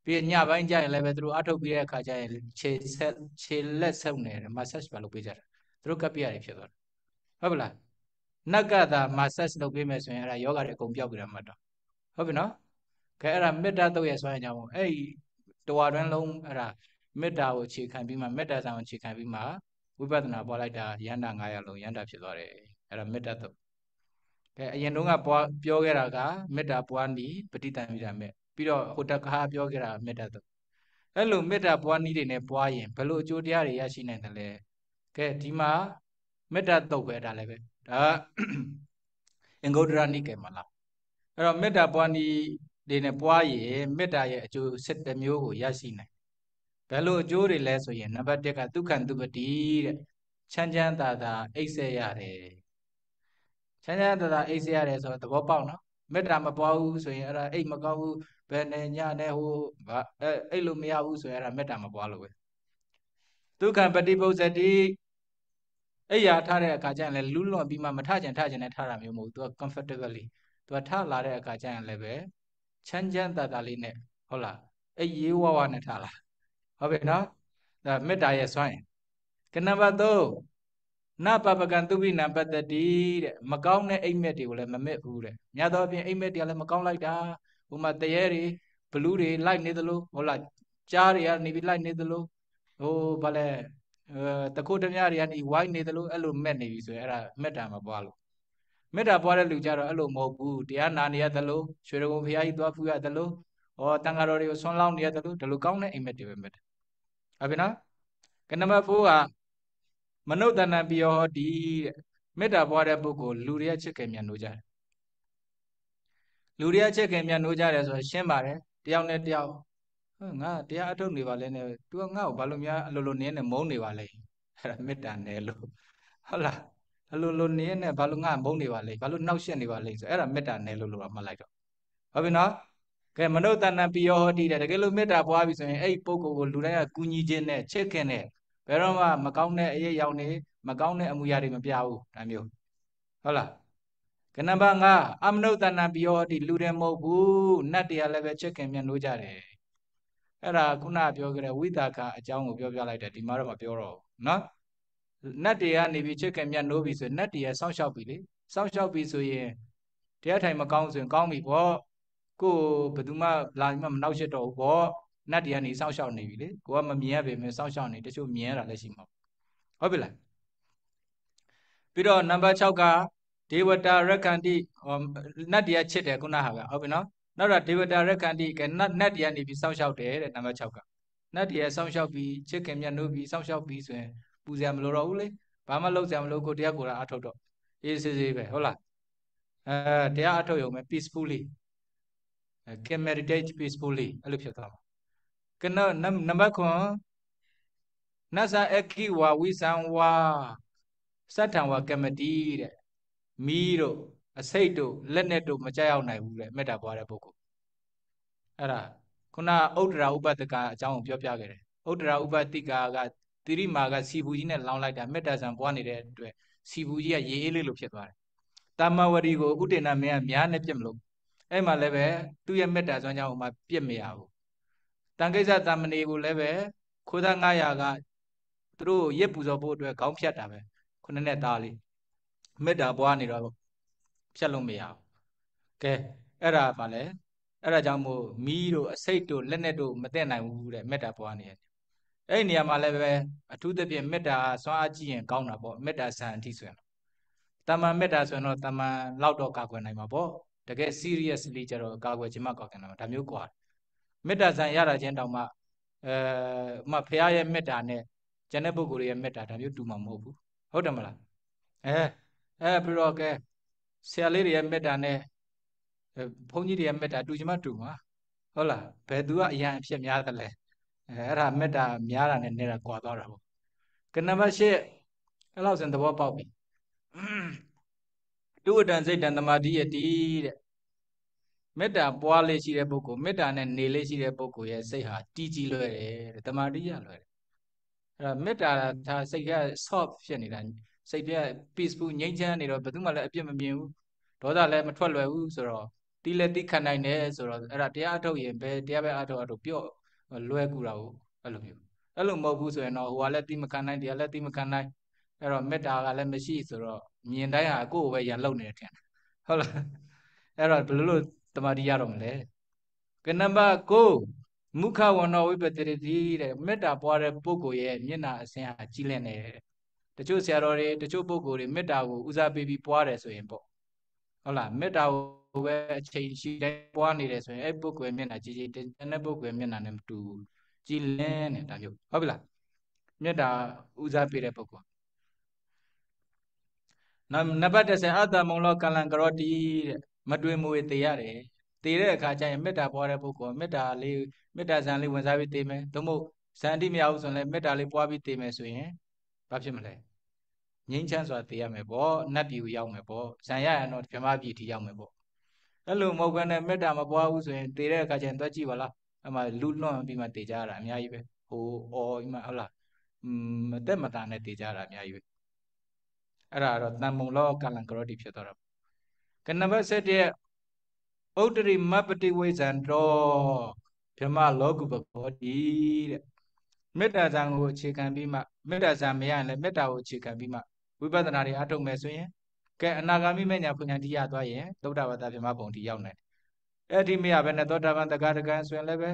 ပြီးညပိုင်းကျရင်လည်းပဲသူတို့အထုတ်ပြီးတဲ့အခါကျရင်ခြေလက်ဆုပ်နေတယ် massage ပါလုပ်ပေးကြတယ်သူတို့ကပ္ပိယတွေဖြစ်သွားတယ်ဟုတ်ပလားနတ်ကသာ massage လုပ်ပေးမယ်ဆိုရင်အဲ့ဒါယောဂတွေအကုန်ပြောက်ကြတယ်မှတ်တော့ဟုတ်ပြီနော်ကဲအဲ့ဒါမေတ္တာတုတ်ရဲ့ဆွမ်းရအောင်အဲ့တော်တွင်လုံးအဲ့ဒါမေတ္တာကိုအခြေခံပြီးမှမေတ္တာဆောင်အခြေခံပြီးမှဝိပဿနာပွားလိုက်တာယန္တာ900လုံးယန္တာဖြစ်သွားတယ်အဲ့ဒါမေတ္တာတုတ်ကဲအရင်တုန်းကပြောခဲ့တာကမေတ္တာပွားနည်းပဋိသင်္မိတာမဲ့ပြီးတော့ဟိုတခါပြောခဲ့တာမေတ္တာတုတ်အဲ့လိုမေတ္တာပွားနည်းတွေနဲ့ပွားရင်ဘယ်လိုအကျိုးတရားတွေရရှိနိုင်တယ်လဲကဲဒီမှာမေတ္တာတုတ်ပဲဒါလည်းပဲဒါအင်္ဂုတ္တရနိကေမှာလားအဲ့တော့မေတ္တာပွားနည်းတွေနဲ့ပွားရင်မေတ္တာရဲ့အကျိုး7မျိုးကိုရရှိနိုင်ဘယ်လိုအကျိုးတွေလဲဆိုရင်နံပါတ်1ကဒုက္ခန္တုပတိတဲ့ချမ်းချမ်းသာသာအိပ်ဆက်ရတယ်ချမ်းချမ်းသာသာအိပ်ဆက်ရတယ်ဆိုတော့သဘောပေါက်နော်မေတ္တာမပွားဘူးဆိုရင်အဲ့ဒါအိပ်မကောင်းဘူးဘယ်နဲ့ညနဲ့ဟိုအိပ်လို့မရဘူးဆိုရင်အဲ့ဒါမေတ္တာမပွားလို့ပဲဒုက္ခပฏิပုဇ္ဇတိအိပ်ရထားတဲ့အခါကျရင်လည်းလူးလွန်ပြီးမှမထချင်နဲ့ထားတာမျိုးမဟုတ်ဘူး तू comfortably तू ထလာတဲ့အခါကျရင်လည်းပဲချမ်းချမ်းသာသာလေးနဲ့ဟုတ်လားအိပ်ရေးဝဝနဲ့ထားလာဟုတ်ပြီနော်ဒါမေတ္တာရဲ့စွမ်းရင်ကနံပါတ်3နပပကံသူပိနံပတ္တိတဲ့မကောင်းတဲ့အိမ်မက်တွေကိုလည်းမမက်ဘူးတဲ့ညတော့အပြင်အိမ်မက်တွေကလည်းမကောင်းလိုက်တာဟိုမှာတရေတွေဘလူးတွေလိုက်နေသလိုဟုတ်လားကြားတွေကနေပြီးလိုက်နေသလိုဟိုဘာလဲတခုတည်းများတွေကနေဝိုင်းနေသလိုအဲ့လိုမက်နေပြီဆိုရင်အဲ့ဒါမေတ္တာမပွားလို့မေတ္တာပွားတဲ့လူကြတော့အဲ့လိုမဟုတ်ဘူးတရားနာနေရသလိုရွှေရုံဘုရားကြီးသွားဖူးရသလိုဟောတန်ဃာတော်တွေကိုဆွမ်းလောင်းနေရသလိုဒီလိုကောင်းတဲ့အိမ်မက်တွေပဲမေတ္တာဟုတ်ပြီနော်ကနံပါတ်4ကမနုဿနံပိယောဟောတိတဲ့မေတ္တာပွားတဲ့ပုဂ္ဂိုလ်လူတွေကချစ်ခင်မြတ်နိုးကြတယ်လူတွေကချစ်ခင်မြတ်နိုးကြတယ်ဆိုတော့ရှင်းပါတယ်တယောက်နဲ့တယောက်ငါတရားအထုတ်နေပါလဲနဲ့ तू ကငါ့ကိုဘာလို့များအလိုလိုနင်းနေမုန်းနေပါလဲအဲ့ဒါမေတ္တာနယ်လို့ဟုတ်လားအလိုလိုနင်းနေဘာလို့ငါမုန်းနေပါလဲဘာလို့နှောက်ရှက်နေပါလဲဆိုအဲ့ဒါမေတ္တာနယ်လို့မှတ်လိုက်တော့ဟုတ်ပြီနော်ကဲမနုဿနံပိယောဟောတိတဲ့တကယ်လို့မေတ္တာပွားပြီဆိုရင်အဲ့ပုဂ္ဂိုလ်ကိုလူတိုင်းကကူညီခြင်းနဲ့ချစ်ခင်နဲ့ဘယ်တော့မှမကောင်းတဲ့အရေးရောက်နေမကောင်းတဲ့အမူအရာတွေမပြဘူးဒါမျိုးဟုတ်လားကနံပါတ်5အမနုဿနံပိယောဟောတိလူတွေမဟုတ်ဘူးနတ်တွေကလည်းပဲချစ်ခင်မြတ်နိုးကြတယ်အဲ့ဒါခုနပြောခဲ့တဲ့ဝိသကအကြောင်းကိုပြောပြလိုက်တယ်ဒီမှာတော့မပြောတော့ဘူးနော်နတ်တွေကနေပြီးချစ်ခင်မြတ်နိုးပြီဆိုရင်နတ်တွေရစောင့်ရှောက်ပြီလေစောင့်ရှောက်ပြီဆိုရင်တရားထိုင်မကောင်းဆိုရင်ကောင်းပြီပေါ့ကိုဘယ်သူမှလာမှမနှောက်ရှက်တော့ဘူးပေါ့နတ်တွေကနေစောင့်ရှောက်နေပြီလေကိုကမမြင်ရပေမဲ့စောင့်ရှောက်နေတချို့မြင်ရတာလည်းရှိမှာဟုတ်ပြီလားပြီးတော့နံပါတ်6ကဒေဝတာရက္ခန္တိနတ်တရားချစ်တယ်ခုနဟာကဟုတ်ပြီနော်နောက်တော့ဒေဝတာရက္ခန္တိကနတ်တရားနေပြီးစောင့်ရှောက်တယ်တဲ့နံပါတ်6ကနတ်တရားစောင့်ရှောက်ပြီးချစ်ခင်မြတ်နိုးပြီးစောင့်ရှောက်ပြီးဆိုရင်ပူဇော်မလို့တော့ဘူးလေဘာမှလုပ်စရာမလိုကိုတရားကိုယ်အထုတ်တော့အေးစေးပဲဟုတ်လားတရားအထုတ်ရုံပဲ peacefully can meditate peacefully အဲ့လိုဖြစ်သွားမှာကနံပါတ်9 Nasa eki wa wisangwa satangwa kamati de miro asaito leneto machayao nai wu de mettaပွားတဲ့ပုဂ္ဂိုလ်အဲ့ဒါခုနဥဒ္ဒရာဥပတ္တကအကြောင်းကိုပြောပြခဲ့တယ်ဥဒ္ဒရာဥပတ္တိကာကတိရိမာကစီဘူးကြီးနဲ့လောင်းလိုက်တာမေတ္တာဆံပွားနေတဲ့အတွက်စီဘူးကြီးကရေအေးလေးလိုဖြစ်သွားတယ်တာမဝရီကိုဥဒေနာမင်းကများနဲ့ပြစ်မလို့အဲ့မှာလည်းပဲသူ့ရဲ့မေတ္တာစွမ်းကြောင်းမှပြစ်မရဘူးတန်ကိစ္စတာမဏေကိုလည်းပဲခိုးသား900ကသူတို့ရက်ပူဇော်ဖို့အတွက်ခေါင်းဖြတ်တာပဲခုနှစ်သားလေးမေတ္တာပွားနေတော့ဖြတ်လို့မရဘူးကဲအဲ့ဒါပါလေအဲ့ဒါကြောင့်မို့မီးတို့အစိတ်တို့လက်နဲ့တို့မသိနိုင်ဘူးတဲ့မေတ္တာပွားနေတယ်အဲ့ဒီနေရာမှာလည်းပဲအထူးသဖြင့်မေတ္တာစွမ်းအားကြည့်ရင်ကောင်းတာပေါ့မေတ္တာဆံအထိဆိုရင်တမန်မေတ္တာဆိုရင်တော့တမန်လောက်တော့ကာကွယ်နိုင်မှာပေါ့တကယ် seriously ကြတော့ကာကွယ်ခြင်းမကာကွယ်နိုင်မှာဒါမျိုးกว่าမေတ္တာဆံရတာချင်းတောင်မှဖရာရဲ့မေတ္တာနဲ့ကျန်တဲ့ပုဂ္ဂိုလ်ရဲ့မေတ္တာဒါမျိုးတူမှာမဟုတ်ဘူးဟုတ်တယ်မလားပြီးတော့ကဲဆရာလေးတွေရဲ့မေတ္တာနဲ့ဘုန်းကြီးတွေရဲ့မေတ္တာတူချင်မှတူမှာဟုတ်လားဘယ်သူကအရန်အဖြစ်များသလဲအဲ့ဒါမေတ္တာများတာနဲ့နေတာကွာသွားတာပေါ့ကနံပါတ်၈အဲ့လောက်စင်သဘောပေါက်ပြီတုဝတ္တံစိတ်တံသမာဓိယတိတဲ့မေတ္တာပွားလေးရှိတဲ့ပုဂ္ဂိုလ်မေတ္တာနဲ့နေလေးရှိတဲ့ပုဂ္ဂိုလ်ရဲ့စိတ်ဟာတည်ကြည်လွယ်တယ်တဲ့သမာဓိရလွယ်တယ်အဲ့ဒါမေတ္တာဒါစိတ်က soft ဖြစ်နေတာစိတ်က peaceful ငြိမ်းချမ်းနေတော့ဘယ်သူမှလည်းအပြစ်မမြင်ဘူးဒေါသလည်းမထွက်လွယ်ဘူးဆိုတော့တီးလည်းတီးခံနိုင်တယ်ဆိုတော့အဲ့ဒါတရားအထုတ်ရင်ဘယ်တရားပဲအထုတ်ပြော့လွယ်ကူတာကိုအဲ့လိုမျိုးအဲ့လိုမဟုတ်ဘူးဆိုရင်တော့ဟိုကလည်းတီးမခံနိုင်တရားလည်းတီးမခံနိုင်အဲ့တော့မေတ္တာကလည်းမရှိဆိုတော့မြင်တိုင်းဟာကိုယ့်ကိုပဲရန်လုံနေတယ်ထင်တယ်ဟုတ်လားအဲ့တော့ဘယ်လိုတမာတိရတော့မလဲကနံပါတ်9မုခဝဏ္ဏဝိပတ္တိတဲ့မေတ္တာပွားတဲ့ပုဂ္ဂိုလ်ရဲ့မျက်နှာအစဉ်ဟာကြီးလင်းနေတယ်တချို့ဆရာတော်တွေတချို့ပုဂ္ဂိုလ်တွေမေတ္တာကိုဦးစားပေးပြီးပွားတယ်ဆိုရင်ပေါ့ဟုတ်လားမေတ္တာကိုပဲအချိန်ရှိတိုင်းပွားနေတယ်ဆိုရင်အဲ့ပုဂ္ဂိုလ်မျက်နှာကြီးတဲ့ပုဂ္ဂိုလ်မျက်နှာနဲ့မတူကြီးလင်းနေတာမျိုးဟုတ်ပြီလားမေတ္တာဦးစားပေးတဲ့ပုဂ္ဂိုလ်နံပါတ်10အတ္တမုံလောကလံကရောတိတဲ့မတွေ့မဝေတည်ရတယ်တည်တဲ့အခါကျရင်မေတ္တာပွားတဲ့ပုဂ္ဂိုလ်မေတ္တာဇံလေးဝင်စားပြီးတည်မယ်သို့မဟုတ်ဇံတိမရဘူးဆိုရင်လည်းမေတ္တာလေးပွားပြီးတည်မယ်ဆိုရင်ဘာဖြစ်မလဲငြိမ်းချမ်းစွာတည်ရမယ်ပေါ့နတ်ပြည်ကိုရောက်မယ်ပေါ့ဇံရရင်တော့ဗြဟ္မပြည်ထိရောက်မယ်ပေါ့အဲ့လိုမဟုတ်ဘဲနဲ့မေတ္တာမပွားဘူးဆိုရင်တည်တဲ့အခါကျရင်သွားကြည့်ပါလားအဲ့မှာလူလွန့်ပြီးမှတည်ကြရတာအများကြီးပဲဟိုအော်မှဟုတ်လားမတက်မတာနဲ့တည်ကြတာအများကြီးပဲအဲ့ဒါတော့တန်မုံလောကလံကရောတိဖြစ်သွားတာကနံပါတ်7ရဲ့ဥတ္တရိမပတိဝိဇံတော်ဗြဟ္မလောကုပကောတိတဲ့မေတ္တာဇံကိုအခြေခံပြီးမှမေတ္တာဇံမရရင်လည်းမေတ္တာကိုအခြေခံပြီးမှဝိပဿနာတွေအထုတ်မယ်ဆိုရင်ကဲအနာဂါမိမညာပညာတိရသွားရင်သုဒ္ဓဘာသာဗြဟ္မဘုံတိရောက်နိုင်တယ်အဲ့ဒီမရဘဲနဲ့သောတာပန်တဂါတကံဆိုရင်လည်းပဲ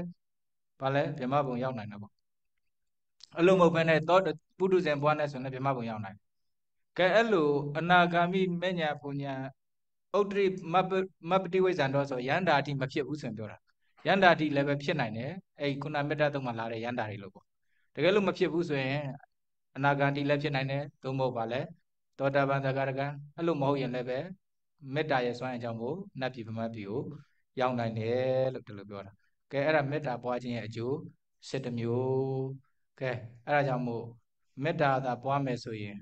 ဗာလဲဗြဟ္မဘုံရောက်နိုင်တာပေါ့အလုံးမဟုတ်ဘဲနဲ့သောပုထုဇဉ်ဘွားနဲ့ဆိုရင်လည်းဗြဟ္မဘုံရောက်နိုင်ကဲအဲ့လိုအနာဂါမိမညာပညာဥတ္တရိမပတိဝိဇံတော်ဆိုရန္တာတိမဖြစ်ဘူးဆိုရင်ပြောတာရန္တာတိလည်းပဲဖြစ်နိုင်တယ်အဲ့ခုနမေတ္တာသုံးမှာလာတဲ့ရန္တာတွေလို့ပေါ့တကယ်လို့မဖြစ်ဘူးဆိုရင်အနာဂါတိလည်းဖြစ်နိုင်တယ်သို့မဟုတ်ပါလဲသောတာပန်သဂရကံအဲ့လိုမဟုတ်ရင်လည်းပဲမေတ္တာရဲ့စွမ်းအကြောင်းကိုနတ်ပြည်ဗမာပြည်ကိုရောက်နိုင်တယ်လို့ဒီလိုပြောတာကဲအဲ့ဒါမေတ္တာပွားခြင်းရဲ့အကျိုး7မျိုးကဲအဲ့ဒါကြောင့်မို့မေတ္တာသာပွားမယ်ဆိုရင်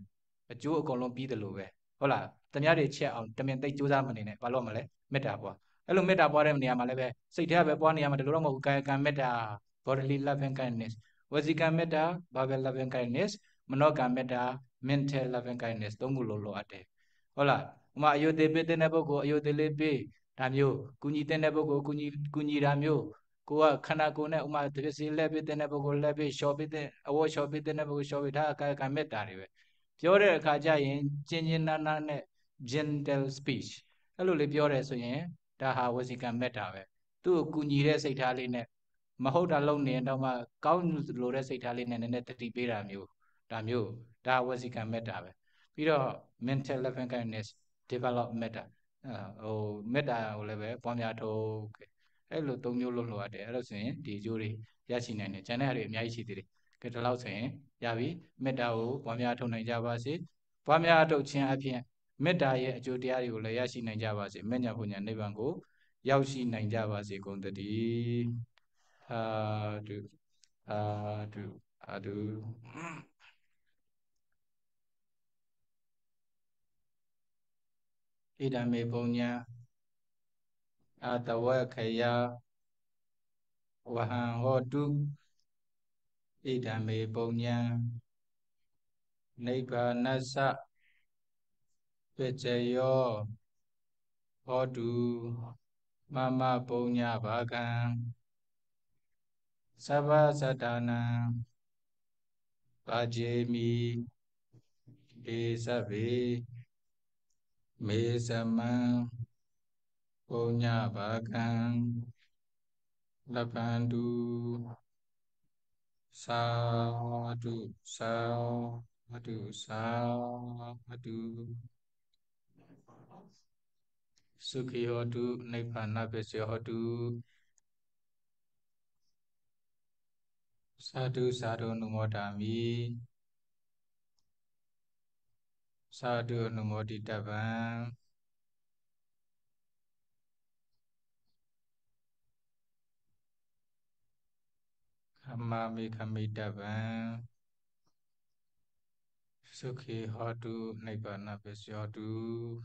အကျိုးအကုန်လုံးပြီးတယ်လို့ပဲဟုတ်လားတများတွေချက်အောင်တမင်သိကြိုးစားမနေနဲ့ဘာလို့မလဲမေတ္တာပွားအဲ့လိုမေတ္တာပွားတဲ့နေရာမှာလည်းပဲစိတ်ထဲပဲပွားနေရမှာဒီလိုတော့မဟုတ်ဘူးကာယကံမေတ္တာ bodily loving kindness ဝစီကံမေတ္တာ verbal loving kindness မနောကံမေတ္တာ mental loving kindness သုံးခုလိုလိုအပ်တယ်ဟုတ်လားဥမာအယုသေးပေးတဲ့ပုဂ္ဂိုလ်အယုသေးလေးပေးဒါမျိုးကုညီတဲ့ပုဂ္ဂိုလ်ကုညီတာမျိုးကိုကခန္ဓာကိုယ်နဲ့ဥမာတစ်စီလက်ပေးတဲ့ပုဂ္ဂိုလ်လက်ပေးရှော့ပေးတဲ့အဝတ်ရှော့ပေးတဲ့ပုဂ္ဂိုလ်ရှော့ပေးဒါကာယကံမေတ္တာတွေပဲပြောတဲ့အခါကျရင်ကျင်ကျင်နာနာနဲ့ gentle speech အဲ့လိုလေးပြောတယ်ဆိုရင်ဒါဟာဝစီကံမေတ္တာပဲသူ့ကိုကူညီတဲ့စိတ်ထားလေးနဲ့မဟုတ်တာလုပ်နေတော့မှကောင်းလို့တဲ့စိတ်ထားလေးနဲ့နည်းနည်းတတိပေးတာမျိုးဒါဝစီကံမေတ္တာပဲပြီးတော့ mental loving kindness develop မေတ္တာမေတ္တာကိုလည်းပဲပွားများထုတ်အဲ့လို၃မျိုးလုံးလိုအပ်တယ်အဲ့လိုဆိုရင်ဒီအကျိုးတွေရရှိနိုင်တယ်ကျန်တဲ့ဟာတွေအများကြီးရှိသေးတယ်ကဲဒီလောက်ဆိုရင်ရပြီမေတ္တာကိုပွားများထုတ်နိုင်ကြပါစေပွားများထုတ်ခြင်းအပြင်မေတ္တာရဲ့အကျိုးတရားတွေကိုလည်းရရှိနိုင်ကြပါစေမဉ္ဇဉ်ဘုံညာနိဗ္ဗာန်ကိုရောက်ရှိနိုင်ကြပါစေကုန်သတည်းအာတု Adu. Idame punya atawa kaya wahan hotu. Idame punya Nibbanasa Vijayo Hotu Mama punya Bhagan Sabha Sadhana Bhajemi Esabe Mesama punya Bhagan Labandu Sadhu Sadhu Sadhu Sukhi Hotu Nibbana Visya Hotu Sadhu Sadhu Numodami Sadhu Numoditavam Kamami Kamitavam Sukhi Hotu Nibbana Visya Hotu